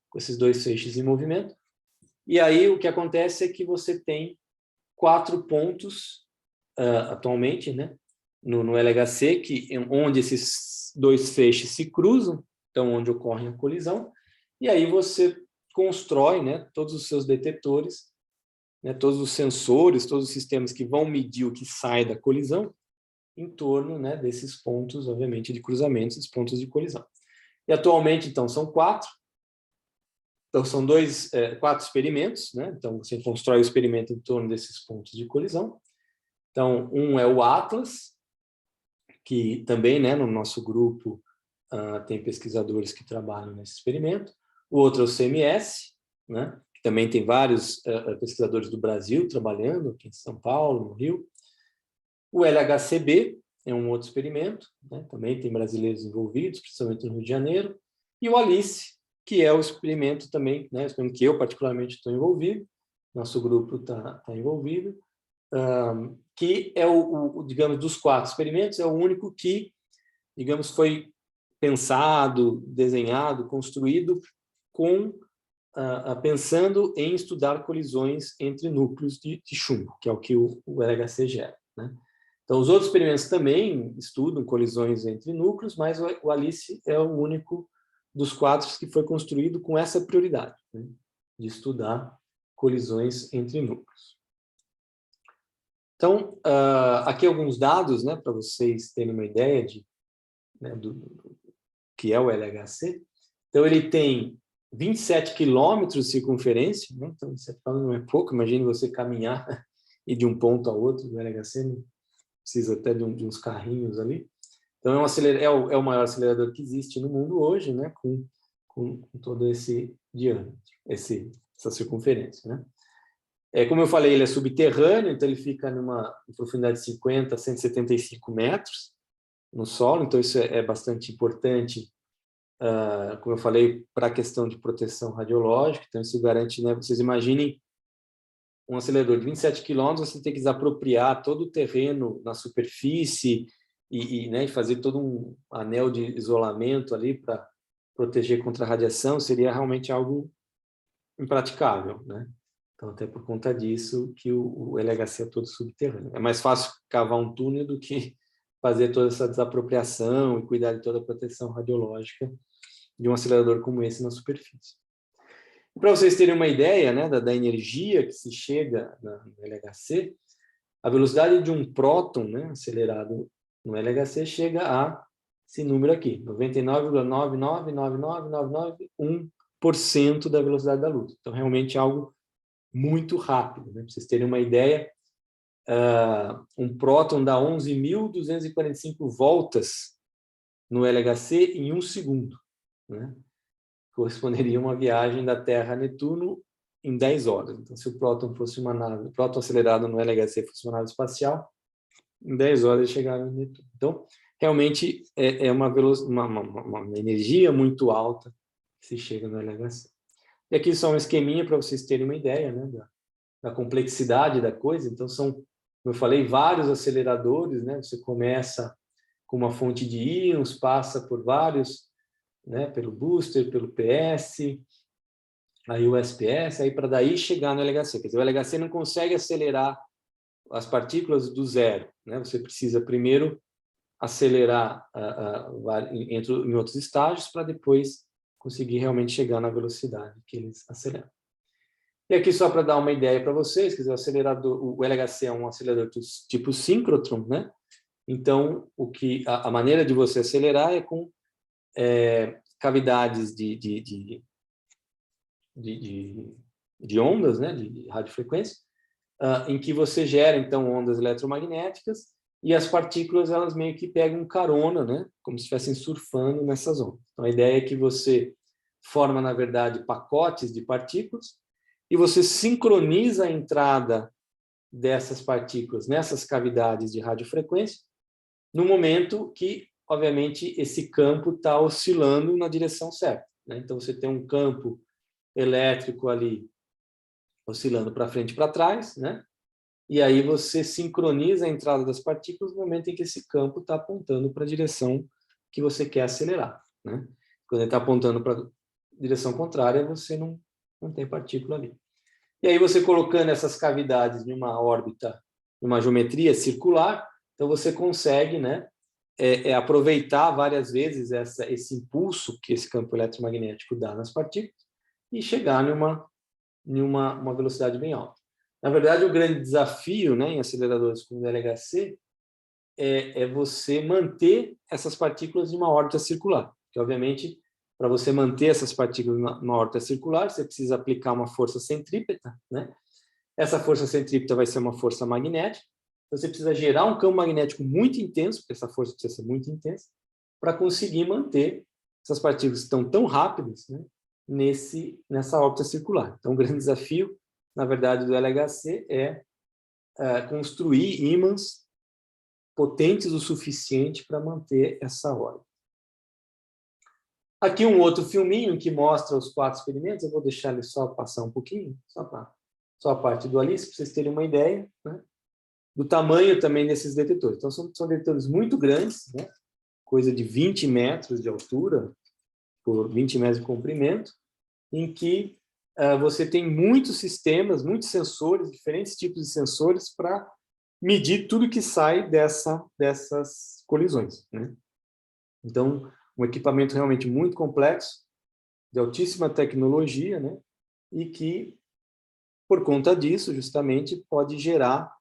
com esses dois feixes em movimento. E aí o que acontece é que você tem 4 pontos atualmente, né, no LHC, onde esses dois feixes se cruzam, então onde ocorre a colisão, e aí você constrói, né, todos os seus detetores, né, todos os sensores, todos os sistemas que vão medir o que sai da colisão em torno, né, desses pontos, obviamente, de cruzamento, esses pontos de colisão. E atualmente, então, são 4. Então, são 4 experimentos, né? Então, você constrói o experimento em torno desses pontos de colisão. Então, um é o Atlas, que também, né, no nosso grupo tem pesquisadores que trabalham nesse experimento. O outro é o CMS, né? Que também tem vários pesquisadores do Brasil trabalhando aqui em São Paulo, no Rio. O LHCb é um outro experimento, né? Também tem brasileiros envolvidos, principalmente no Rio de Janeiro. E o ALICE, que é o experimento também, né? O experimento que eu particularmente estou envolvido, nosso grupo está envolvido, que é digamos, dos 4 experimentos, é o único que, digamos, foi pensado, desenhado, construído pensando em estudar colisões entre núcleos de chumbo, que é o que o LHC gera, né? Então, os outros experimentos também estudam colisões entre núcleos, mas o ALICE é o único dos 4 que foi construído com essa prioridade, né? De estudar colisões entre núcleos. Então, aqui alguns dados, né, para vocês terem uma ideia né, do que é o LHC. Então, ele tem 27 quilômetros de circunferência, né? Então, 27 quilômetros não é pouco, imagine você caminhar e de um ponto a outro do LHC, não precisa até de uns carrinhos ali. Então, é o maior acelerador que existe no mundo hoje, né? Com todo esse diâmetro, essa circunferência, né? Como eu falei, ele é subterrâneo, então ele fica numa profundidade de 50 a 175 metros no solo, então isso é bastante importante, como eu falei, para a questão de proteção radiológica. Então isso garante, né? Vocês imaginem um acelerador de 27 km, você tem que desapropriar todo o terreno na superfície né, fazer todo um anel de isolamento ali para proteger contra a radiação, seria realmente algo impraticável, né? Então, até por conta disso que o LHC é todo subterrâneo. É mais fácil cavar um túnel do que fazer toda essa desapropriação e cuidar de toda a proteção radiológica de um acelerador como esse na superfície. Para vocês terem uma ideia, né, da energia que se chega no LHC, a velocidade de um próton, né, acelerado no LHC chega a esse número aqui, 99,9999991% da velocidade da luz. Então, realmente é algo muito rápido, né? Para vocês terem uma ideia, um próton dá 11.245 voltas no LHC em 1 segundo, né? Corresponderia a uma viagem da Terra a Netuno em 10 horas. Então, se o próton fosse uma nave, o próton acelerado no LHC fosse uma nave espacial, em 10 horas ele chegava em Netuno. Então, realmente é uma energia muito alta que se chega no LHC. E aqui só um esqueminha para vocês terem uma ideia, né, da complexidade da coisa. Então, são, como eu falei, vários aceleradores, né? Você começa com uma fonte de íons, passa por vários, né, pelo booster, pelo PS, aí o SPS, aí para daí chegar no LHC. Quer dizer, o LHC não consegue acelerar as partículas do zero, né? Você precisa primeiro acelerar em outros estágios para depois conseguir realmente chegar na velocidade que eles aceleram. E aqui só para dar uma ideia para vocês, quer dizer, o LHC é um acelerador tipo síncrotron, né? Então, a maneira de você acelerar é com cavidades de ondas, né, de radiofrequência, em que você gera, então, ondas eletromagnéticas e as partículas, elas meio que pegam carona, né, como se estivessem surfando nessas ondas. Então, a ideia é que você forma, na verdade, pacotes de partículas e você sincroniza a entrada dessas partículas nessas cavidades de radiofrequência no momento que, obviamente, esse campo está oscilando na direção certa, né? Então, você tem um campo elétrico ali oscilando para frente e para trás, né? E aí você sincroniza a entrada das partículas no momento em que esse campo está apontando para a direção que você quer acelerar, né? Quando ele está apontando para a direção contrária, você não tem partícula ali. E aí você colocando essas cavidades em uma órbita, numa geometria circular, então você consegue, né, aproveitar várias vezes esse impulso que esse campo eletromagnético dá nas partículas e chegar numa velocidade bem alta. Na verdade, o grande desafio, né, em aceleradores como o LHC é você manter essas partículas em uma órbita circular. Que, obviamente, para você manter essas partículas numa órbita circular, você precisa aplicar uma força centrípeta, né? Essa força centrípeta vai ser uma força magnética. Então, você precisa gerar um campo magnético muito intenso, porque essa força precisa ser muito intensa, para conseguir manter essas partículas que estão tão rápidas, né, nessa órbita circular. Então, o grande desafio, na verdade, do LHC é construir ímãs potentes o suficiente para manter essa órbita. Aqui um outro filminho que mostra os 4 experimentos, eu vou deixar ele só passar um pouquinho, só a parte do ALICE, para vocês terem uma ideia, né, do tamanho também desses detetores. Então, são detetores muito grandes, né, coisa de 20 metros de altura por 20 metros de comprimento, em que você tem muitos sistemas, muitos sensores, diferentes tipos de sensores para medir tudo que sai dessas colisões, né? Então, um equipamento realmente muito complexo, de altíssima tecnologia, né? E que, por conta disso, justamente, pode gerar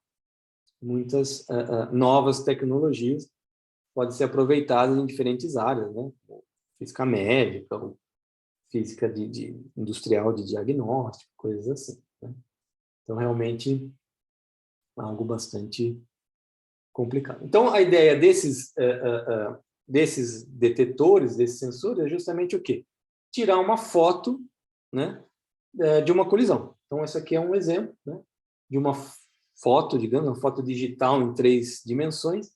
muitas novas tecnologias, pode ser aproveitadas em diferentes áreas, né? Física médica, ou física industrial de diagnóstico, coisas assim, né? Então, realmente, é algo bastante complicado. Então, a ideia desses detetores, desses sensores, é justamente o quê? Tirar uma foto, né, de uma colisão. Então, esse aqui é um exemplo, né, de uma foto, digamos, uma foto digital em 3 dimensões,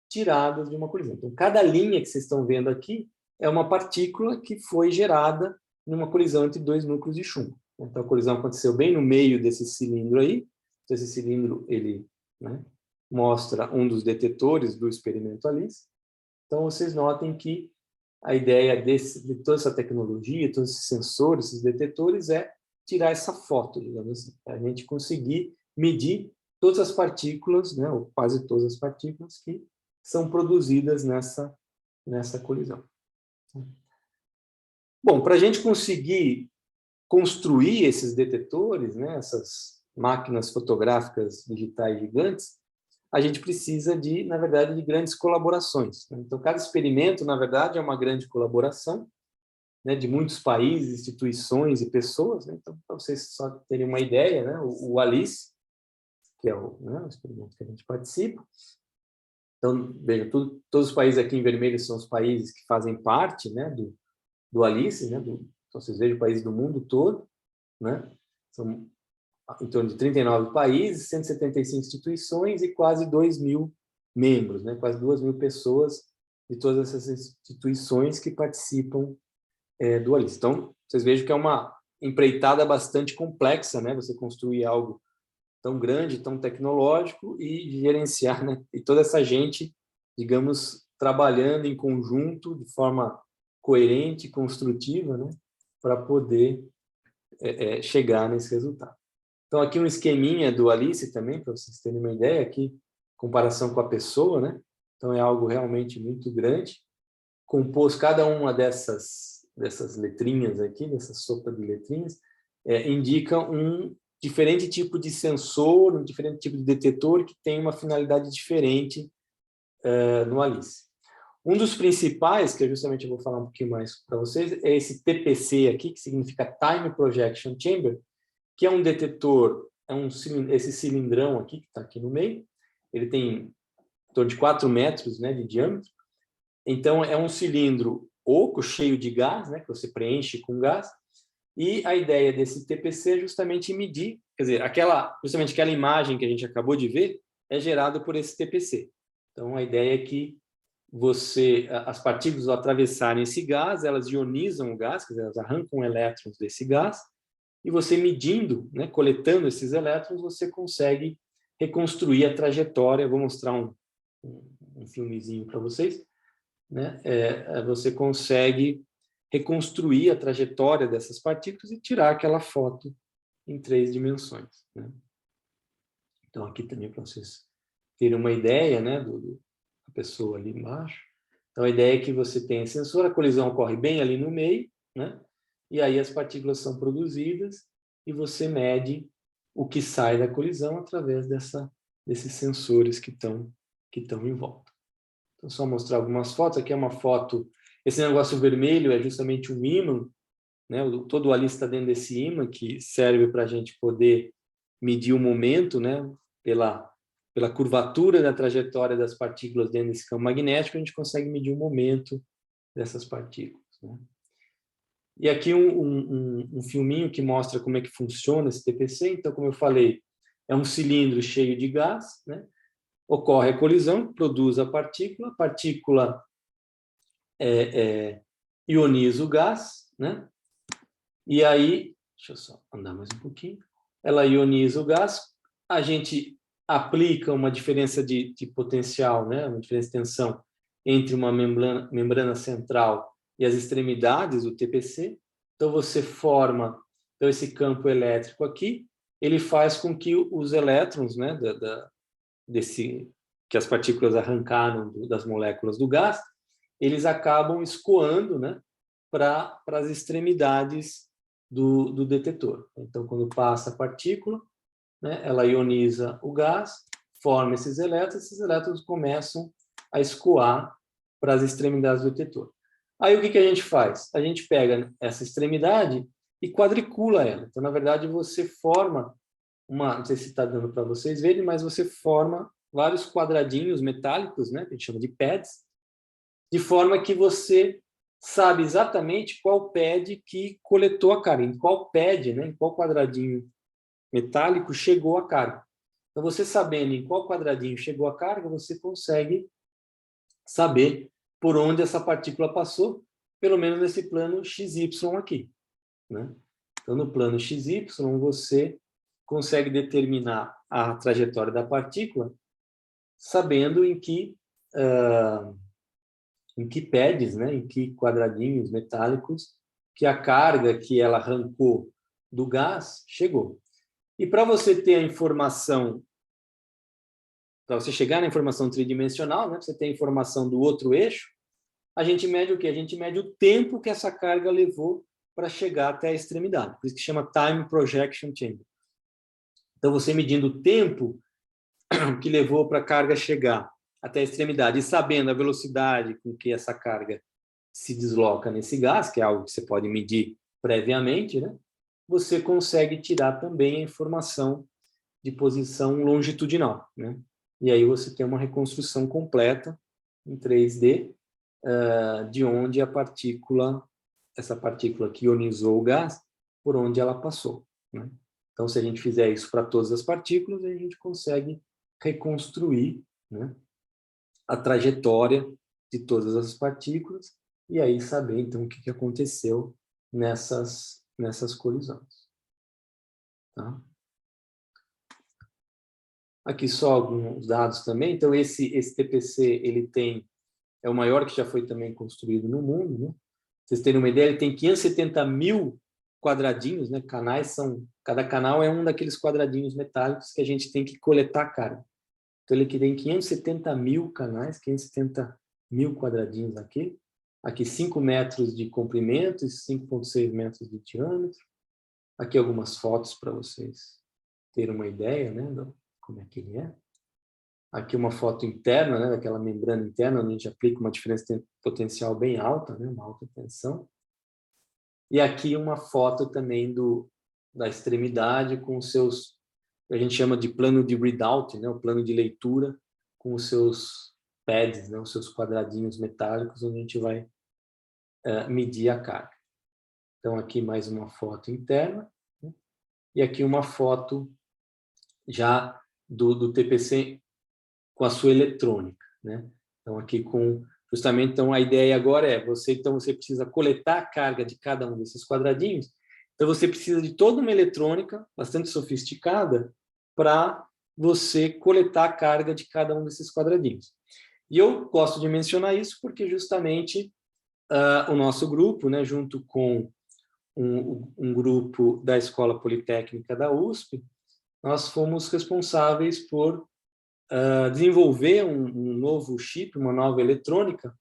tirada de uma colisão. Então, cada linha que vocês estão vendo aqui é uma partícula que foi gerada numa colisão entre 2 núcleos de chumbo. Então, a colisão aconteceu bem no meio desse cilindro aí. Então, esse cilindro, ele, né, mostra um dos detetores do experimento ALICE. Então, vocês notem que a ideia de toda essa tecnologia, todos esses sensores, esses detetores, é tirar essa foto, digamos assim, para a gente conseguir medir todas as partículas, né, ou quase todas as partículas que são produzidas nessa colisão. Bom, para a gente conseguir construir esses detetores, né, essas máquinas fotográficas digitais gigantes, a gente precisa na verdade, de grandes colaborações, né? Então, cada experimento, na verdade, é uma grande colaboração, né, de muitos países, instituições e pessoas, né? Então, para vocês só terem uma ideia, né, o ALICE, que é o experimento que a gente participa. Então, veja, todos os países aqui em vermelho são os países que fazem parte, né, do ALICE, né, então, vocês vejam países do mundo todo, né? São em torno de 39 países, 175 instituições e quase 2.000 membros, né? Quase 2.000 pessoas de todas essas instituições que participam do ALICE. Então, vocês vejam que é uma empreitada bastante complexa, né? Você construir algo tão grande, tão tecnológico e gerenciar, né? E toda essa gente, digamos, trabalhando em conjunto, de forma coerente, construtiva, né? Para poder chegar nesse resultado. Então, aqui um esqueminha do ALICE também, para vocês terem uma ideia, aqui, comparação com a pessoa, né? Então, é algo realmente muito grande. Compôs cada uma dessas letrinhas aqui, dessa sopa de letrinhas, indica um diferente tipo de sensor, um diferente tipo de detetor que tem uma finalidade diferente no ALICE. Um dos principais, que justamente eu vou falar um pouquinho mais para vocês, é esse TPC aqui, que significa Time Projection Chamber, que é um detetor, esse cilindrão aqui, que está aqui no meio, ele tem em torno de 4 metros, né, de diâmetro. Então, é um cilindro oco, cheio de gás, né, que você preenche com gás, e a ideia desse TPC é justamente medir, quer dizer, justamente aquela imagem que a gente acabou de ver é gerada por esse TPC. Então, a ideia é que as partículas, ao atravessarem esse gás, elas ionizam o gás, quer dizer, elas arrancam elétrons desse gás, e você medindo, né, coletando esses elétrons, você consegue reconstruir a trajetória. Vou mostrar um filmezinho para vocês, né? Você consegue reconstruir a trajetória dessas partículas e tirar aquela foto em 3 dimensões, né? Então, aqui também para vocês terem uma ideia, né, da pessoa ali embaixo. Então, a ideia é que você tenha sensor, a colisão ocorre bem ali no meio, né? E aí as partículas são produzidas e você mede o que sai da colisão através desses sensores que estão em volta. Então, só mostrar algumas fotos. Aqui é uma foto, esse negócio vermelho é justamente um ímã, né? Todo o ALICE está dentro desse ímã que serve para a gente poder medir o momento, né? Pela curvatura da trajetória das partículas dentro desse campo magnético, a gente consegue medir o momento dessas partículas, né? E aqui um filminho que mostra como é que funciona esse TPC. Então, como eu falei, é um cilindro cheio de gás, né? Ocorre a colisão, produz a partícula ioniza o gás, né? E aí, deixa eu só andar mais um pouquinho, ela ioniza o gás, a gente aplica uma diferença de potencial, né? Uma diferença de tensão entre uma membrana central e as extremidades do TPC. Então, você forma esse campo elétrico aqui, ele faz com que os elétrons, né, que as partículas arrancaram das moléculas do gás, eles acabam escoando, né, para as extremidades do detetor. Então, quando passa a partícula, né, ela ioniza o gás, forma esses elétrons começam a escoar para as extremidades do detetor. Aí o que a gente faz? A gente pega essa extremidade e quadricula ela. Então, na verdade, você forma não sei se está dando para vocês verem, mas você forma vários quadradinhos metálicos, né, que a gente chama de pads, de forma que você sabe exatamente qual pad que coletou a carga, em qual pad, né, em qual quadradinho metálico chegou a carga. Então, você sabendo em qual quadradinho chegou a carga, você consegue saber por onde essa partícula passou, pelo menos nesse plano XY aqui, né? Então, no plano XY, você consegue determinar a trajetória da partícula sabendo em que pads, né, em que quadradinhos metálicos que a carga que ela arrancou do gás chegou. E para você ter a informação, para você chegar na informação tridimensional, né, você tem a informação do outro eixo, a gente mede o quê? A gente mede o tempo que essa carga levou para chegar até a extremidade. Por isso que chama Time Projection Chamber. Então, você medindo o tempo que levou para a carga chegar até a extremidade e sabendo a velocidade com que essa carga se desloca nesse gás, que é algo que você pode medir previamente, né? Você consegue tirar também a informação de posição longitudinal, né? E aí você tem uma reconstrução completa em 3D de onde essa partícula que ionizou o gás, por onde ela passou, né? Então, se a gente fizer isso para todas as partículas, a gente consegue reconstruir, né, a trajetória de todas as partículas e aí saber, então, o que aconteceu nessas colisões. Tá? Aqui só alguns dados também. Então, esse TPC, é o maior que já foi também construído no mundo, né? Vocês terem uma ideia, ele tem 570 mil quadradinhos, né? Cada canal é um daqueles quadradinhos metálicos que a gente tem que coletar carga. Então, ele tem 570 mil canais, 570 mil quadradinhos aqui. Aqui 5 metros de comprimento e 5,6 metros de diâmetro. Aqui algumas fotos para vocês terem uma ideia, né, de como é que ele é. Aqui uma foto interna, né, daquela membrana interna, onde a gente aplica uma diferença potencial bem alta, né, uma alta tensão. E aqui uma foto também da extremidade com os seus, a gente chama de plano de readout, né, o plano de leitura, com os seus pads, né, os seus quadradinhos metálicos, onde a gente vai medir a carga. Então, aqui mais uma foto interna, né, e aqui uma foto já do TPC com a sua eletrônica, né? Então, aqui justamente, então, a ideia agora é, você precisa coletar a carga de cada um desses quadradinhos, então você precisa de toda uma eletrônica bastante sofisticada para você coletar a carga de cada um desses quadradinhos. E eu gosto de mencionar isso porque justamente o nosso grupo, né, junto com um grupo da Escola Politécnica da USP, nós fomos responsáveis por desenvolver um novo chip, uma nova eletrônica,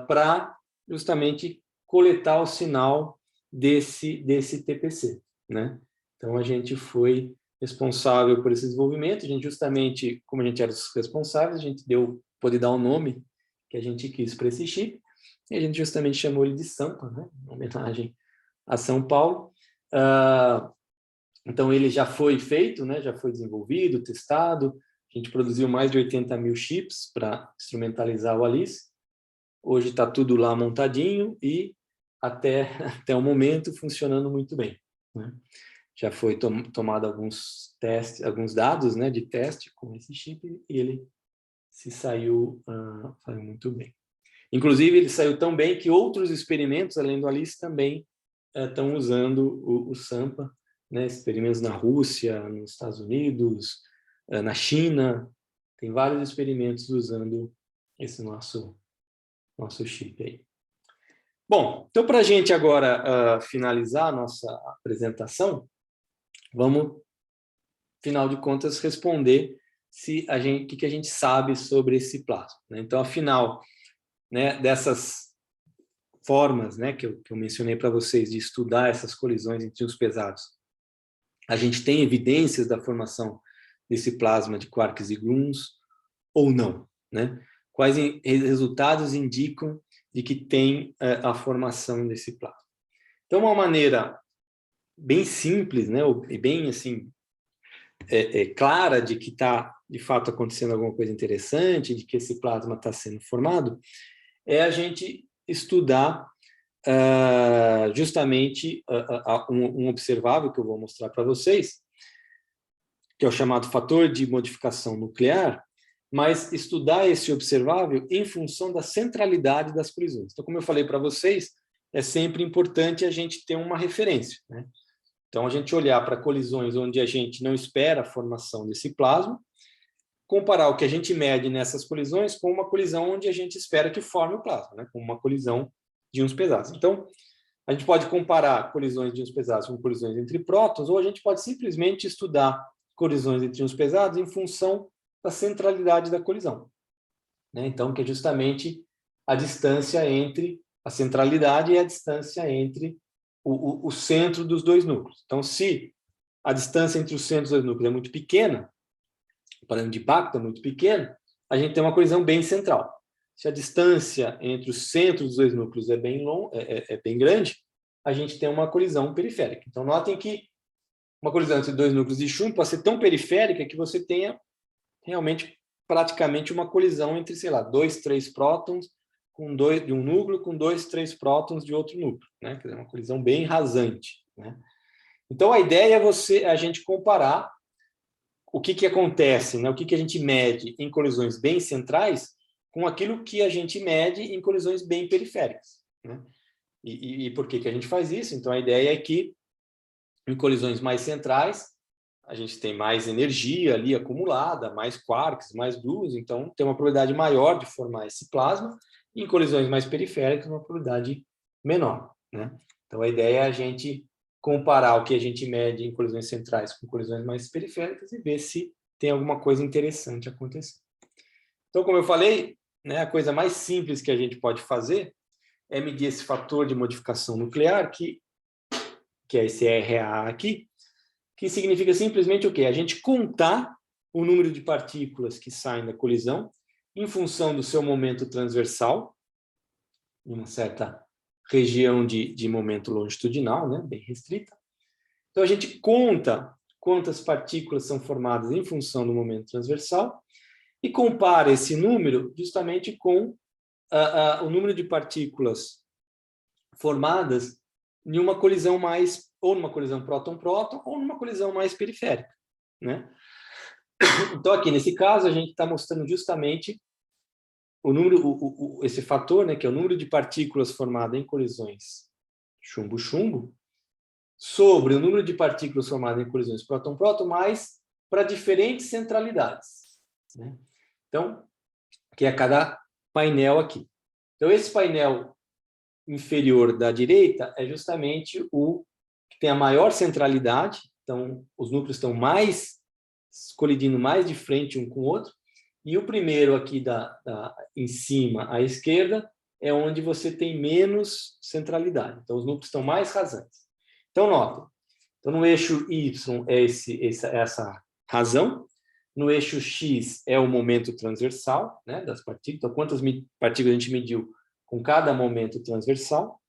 para justamente coletar o sinal desse TPC, né? Então, a gente foi responsável por esse desenvolvimento, a gente justamente, como a gente era os responsáveis, a gente pôde dar o nome que a gente quis para esse chip, e a gente justamente chamou ele de Sampa, né? Em homenagem a São Paulo. Então, ele já foi feito, né? Já foi desenvolvido, testado. A gente produziu mais de 80 mil chips para instrumentalizar o ALICE. Hoje está tudo lá montadinho e até o momento funcionando muito bem, né? Já foi tomado alguns testes, alguns dados, né, de teste com esse chip e ele saiu muito bem. Inclusive, ele saiu tão bem que outros experimentos, além do Alice, também estão usando o Sampa, né, experimentos na Rússia, nos Estados Unidos, na China, tem vários experimentos usando esse nosso chip aí. Bom, então para a gente agora finalizar a nossa apresentação, vamos, afinal de contas, responder o que a gente sabe sobre esse plasma, né? Então, afinal, né, dessas formas, né, que eu mencionei para vocês de estudar essas colisões entre os pesados, a gente tem evidências da formação desse plasma de quarks e gluons ou não, né? Quais resultados indicam de que tem a formação desse plasma? Então, uma maneira bem simples, né, e bem assim clara de que está de fato acontecendo alguma coisa interessante, de que esse plasma está sendo formado, é a gente estudar justamente um observável que eu vou mostrar para vocês, que é o chamado fator de modificação nuclear, mas estudar esse observável em função da centralidade das colisões. Então, como eu falei para vocês, é sempre importante a gente ter uma referência, né? Então, a gente olhar para colisões onde a gente não espera a formação desse plasma, comparar o que a gente mede nessas colisões com uma colisão onde a gente espera que forme o plasma, né? Com uma colisão de íons pesados. Então, a gente pode comparar colisões de íons pesados com colisões entre prótons, ou a gente pode simplesmente estudar colisões entre íons pesados em função da centralidade da colisão, né? Então, que é justamente a distância entre a centralidade e a distância entre o centro dos dois núcleos. Então, se a distância entre os centros dos dois núcleos é muito pequena, o parâmetro de impacto é muito pequeno, a gente tem uma colisão bem central. Se a distância entre os centros dos dois núcleos é bem grande, a gente tem uma colisão periférica. Então, notem que uma colisão entre dois núcleos de chumbo pode ser tão periférica que você tenha realmente praticamente uma colisão entre, sei lá, 2, 3 prótons de um núcleo com 2, 3 prótons de outro núcleo, né? Quer dizer, uma colisão bem rasante, né? Então, a ideia é a gente comparar o que acontece, né? O que a gente mede em colisões bem centrais com aquilo que a gente mede em colisões bem periféricas, né? E por que a gente faz isso? Então, a ideia é que em colisões mais centrais, a gente tem mais energia ali acumulada, mais quarks, mais gluons, então tem uma probabilidade maior de formar esse plasma, e em colisões mais periféricas, uma probabilidade menor, né? Então, a ideia é a gente comparar o que a gente mede em colisões centrais com colisões mais periféricas e ver se tem alguma coisa interessante acontecendo. Então, como eu falei, né, a coisa mais simples que a gente pode fazer é medir esse fator de modificação nuclear, que é esse RA aqui, que significa simplesmente o quê? A gente contar o número de partículas que saem da colisão em função do seu momento transversal, em uma certa região de momento longitudinal, né, bem restrita. Então, a gente conta quantas partículas são formadas em função do momento transversal e compara esse número justamente com o número de partículas formadas em uma colisão ou numa colisão próton-próton, ou numa colisão mais periférica, né? Então, aqui nesse caso, a gente está mostrando justamente o número, esse fator, né, que é o número de partículas formadas em colisões chumbo-chumbo, sobre o número de partículas formadas em colisões próton-próton, mas para diferentes centralidades, né? Então, que é cada painel aqui. Então, esse painel inferior da direita é justamente o que tem a maior centralidade, então os núcleos estão colidindo mais de frente um com o outro, e o primeiro aqui em cima à esquerda é onde você tem menos centralidade, então os núcleos estão mais rasantes. Então, nota, então, no eixo Y é essa razão, no eixo X é o momento transversal, né, das partículas, então quantas partículas a gente mediu com cada momento transversal.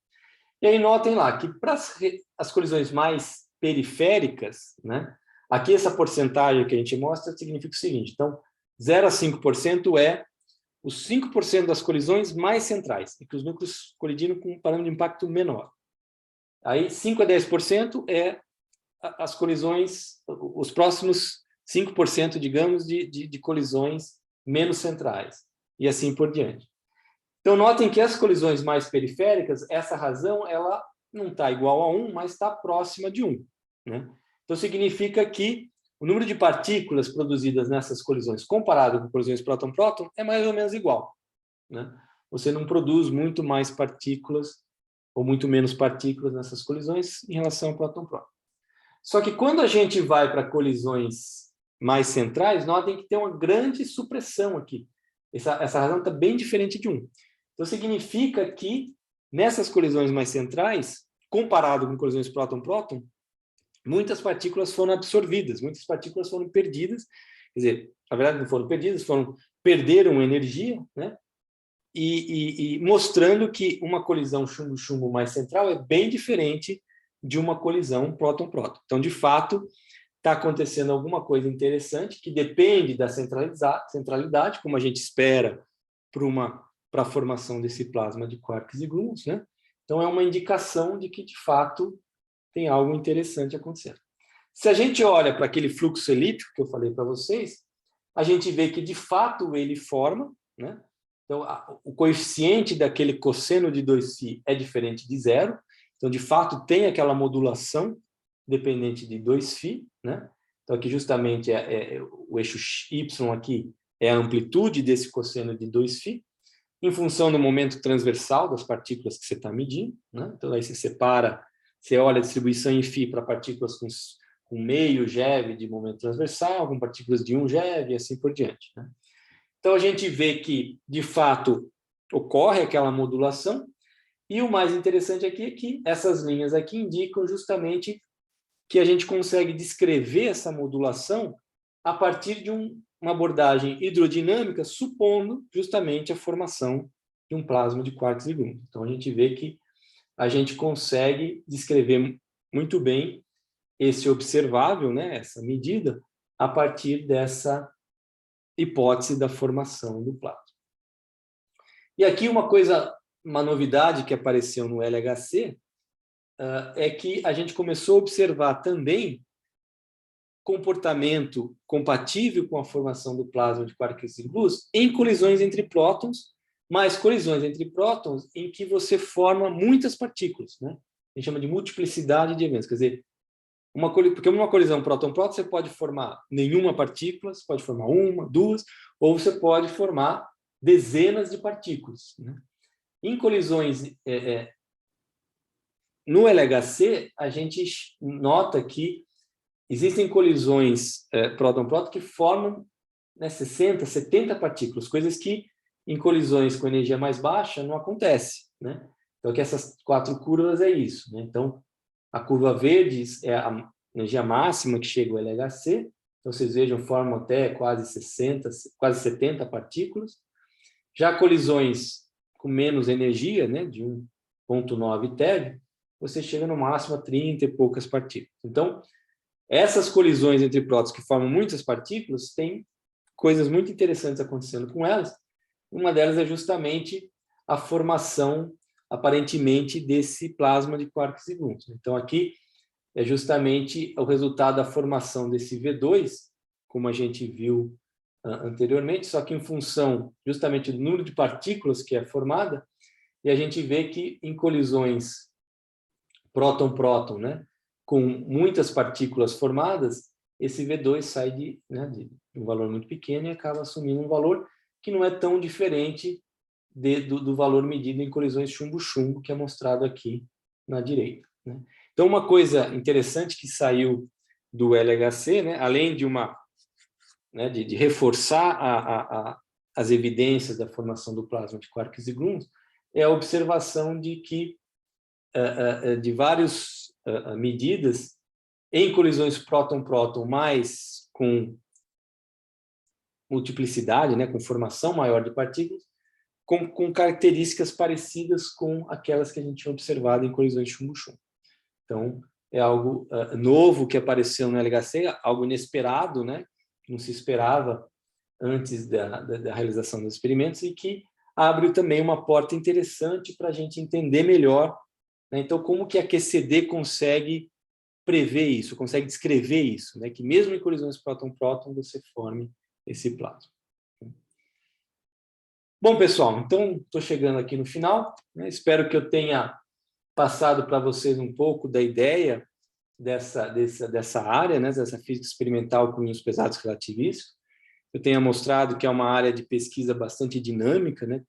E aí notem lá que para as colisões mais periféricas, né, aqui essa porcentagem que a gente mostra significa o seguinte, então 0 a 5% é os 5% das colisões mais centrais, e que os núcleos colidiram com um parâmetro de impacto menor. Aí 5 a 10% é as colisões, os próximos 5%, digamos, de colisões menos centrais, e assim por diante. Então, notem que as colisões mais periféricas, essa razão, ela não está igual a 1, mas está próxima de 1. Né? Então, significa que o número de partículas produzidas nessas colisões, comparado com colisões próton-próton, é mais ou menos igual. Né? Você não produz muito mais partículas, ou muito menos partículas nessas colisões em relação ao próton-próton. Só que quando a gente vai para colisões mais centrais, notem que tem uma grande supressão aqui. Essa razão está bem diferente de 1. Então, significa que nessas colisões mais centrais, comparado com colisões próton-próton, muitas partículas foram absorvidas, muitas partículas foram perdidas. Quer dizer, na verdade, não foram perdidas, perderam energia, né? E mostrando que uma colisão chumbo-chumbo mais central é bem diferente de uma colisão próton-próton. Então, de fato, está acontecendo alguma coisa interessante que depende da centralidade, como a gente espera para a formação desse plasma de quarks e gluons, né? Então, é uma indicação de que, de fato, tem algo interessante acontecendo. Se a gente olha para aquele fluxo elíptico que eu falei para vocês, a gente vê que, de fato, ele forma, né? Então, o coeficiente daquele cosseno de 2φ é diferente de 0. Então, de fato, tem aquela modulação dependente de 2φ, né? Então, aqui justamente o eixo y aqui é a amplitude desse cosseno de 2φ, em função do momento transversal das partículas que você está medindo, né? Então, aí você separa, você olha a distribuição em φ para partículas com meio GeV de momento transversal, com partículas de 1 GeV e assim por diante, né? Então, a gente vê que, de fato, ocorre aquela modulação, e o mais interessante aqui é que essas linhas aqui indicam justamente que a gente consegue descrever essa modulação a partir de uma abordagem hidrodinâmica, supondo justamente a formação de um plasma de quarks e gluons. Então, a gente vê que a gente consegue descrever muito bem esse observável, né, essa medida, a partir dessa hipótese da formação do plasma. E aqui uma novidade que apareceu no LHC é que a gente começou a observar também comportamento compatível com a formação do plasma de quarks e gluons em colisões entre prótons, mas colisões entre prótons em que você forma muitas partículas, né? A gente chama de multiplicidade de eventos, quer dizer, porque uma colisão próton-próton você pode formar nenhuma partícula, você pode formar uma, duas, ou você pode formar dezenas de partículas, né? Em colisões no LHC, a gente nota que existem colisões próton-próton que formam, né, 60, 70 partículas, coisas que em colisões com energia mais baixa não acontece, né? Então, aqui essas 4 curvas é isso, né? Então, a curva verde é a energia máxima que chega ao LHC. Então, vocês vejam, formam até quase 60, quase 70 partículas. Já colisões com menos energia, né, de 1,9 TeV, você chega no máximo a 30 e poucas partículas. Então, essas colisões entre prótons que formam muitas partículas, tem coisas muito interessantes acontecendo com elas. Uma delas é justamente a formação, aparentemente, desse plasma de quarks e gluons. Então, aqui é justamente o resultado da formação desse V2, como a gente viu anteriormente, só que em função justamente do número de partículas que é formada, e a gente vê que em colisões próton-próton, né, com muitas partículas formadas, esse V2 sai de um valor muito pequeno e acaba assumindo um valor que não é tão diferente do valor medido em colisões chumbo-chumbo, que é mostrado aqui na direita, né? Então, uma coisa interessante que saiu do LHC, né, além de de reforçar as evidências da formação do plasma de quarks e gluons, é a observação de que de várias medidas em colisões próton-próton, mais com multiplicidade, né, com formação maior de partículas, com características parecidas com aquelas que a gente tinha observado em colisões chumbo-chumbo. Então, é algo novo que apareceu no LHC, algo inesperado, né? Não se esperava antes da realização dos experimentos e que abre também uma porta interessante para a gente entender melhor, né? Então, como que a QCD consegue prever isso, consegue descrever isso, né? Que mesmo em colisões próton-próton você forme esse plasma. Bom, pessoal, então estou chegando aqui no final, né? Espero que eu tenha passado para vocês um pouco da ideia dessa área, né? Dessa física experimental com íons pesados relativísticos. Eu tenha mostrado que é uma área de pesquisa bastante dinâmica, né?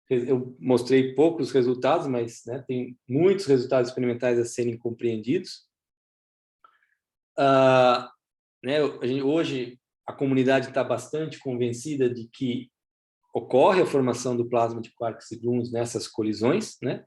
Eu mostrei poucos resultados, mas, né, tem muitos resultados experimentais a serem compreendidos. Né, hoje, a comunidade está bastante convencida de que ocorre a formação do plasma de quarks e gluons nessas colisões, né?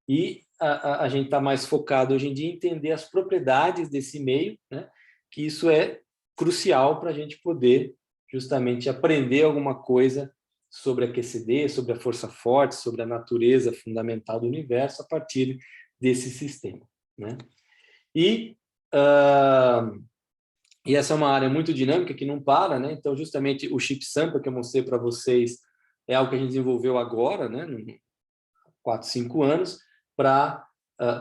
E a gente está mais focado hoje em dia em entender as propriedades desse meio, né? Que isso é crucial para a gente poder justamente aprender alguma coisa sobre a QCD, sobre a força forte, sobre a natureza fundamental do universo a partir desse sistema, né? E essa é uma área muito dinâmica que não para, né? Então, justamente o chip sample que eu mostrei para vocês é algo que a gente desenvolveu agora, né? 4, 5 anos,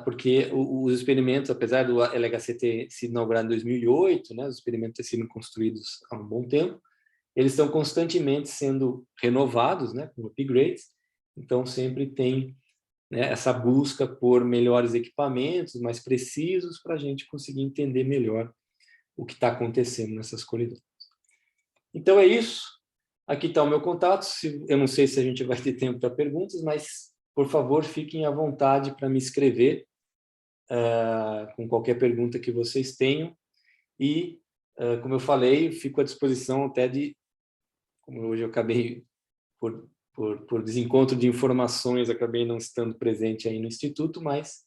porque os experimentos, apesar do LHC ter sido inaugurado em 2008, né? Os experimentos têm sido construídos há um bom tempo, eles estão constantemente sendo renovados, né? Com upgrades. Então, sempre tem, né, essa busca por melhores equipamentos, mais precisos, para a gente conseguir entender melhor o que está acontecendo nessas colisões. Então é isso. Aqui está o meu contato. Eu não sei se a gente vai ter tempo para perguntas, mas, por favor, fiquem à vontade para me escrever com qualquer pergunta que vocês tenham. E, como eu falei, fico à disposição até como hoje eu acabei, por desencontro de informações, acabei não estando presente aí no Instituto, mas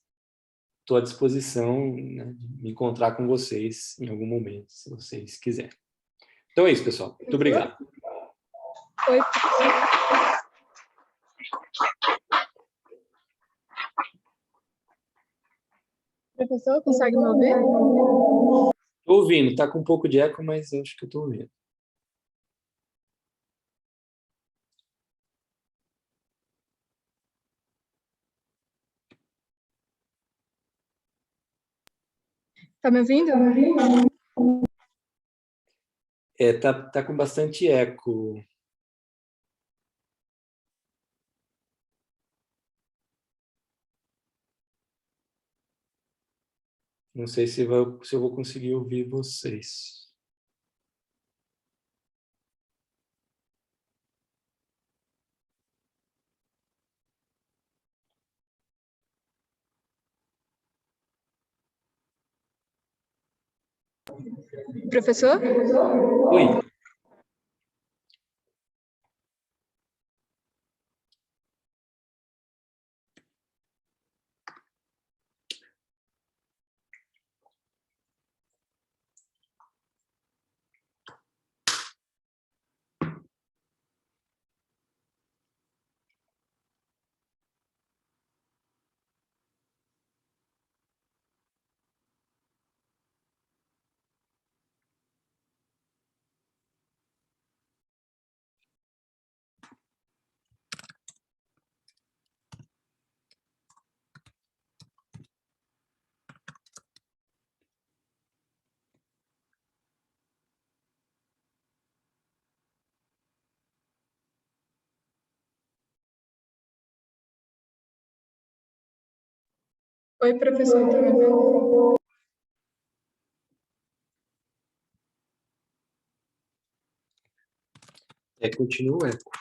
estou à disposição, né, de me encontrar com vocês em algum momento, se vocês quiserem. Então é isso, pessoal. Muito obrigado. Oi, professor. Professor, consegue me ouvir? Estou ouvindo. Está com um pouco de eco, mas eu acho que estou ouvindo. Está me ouvindo? Tá com bastante eco. Não sei se eu vou conseguir ouvir vocês. Professor? Oi. Oi, professor, está me ouvindo? Continua o eco.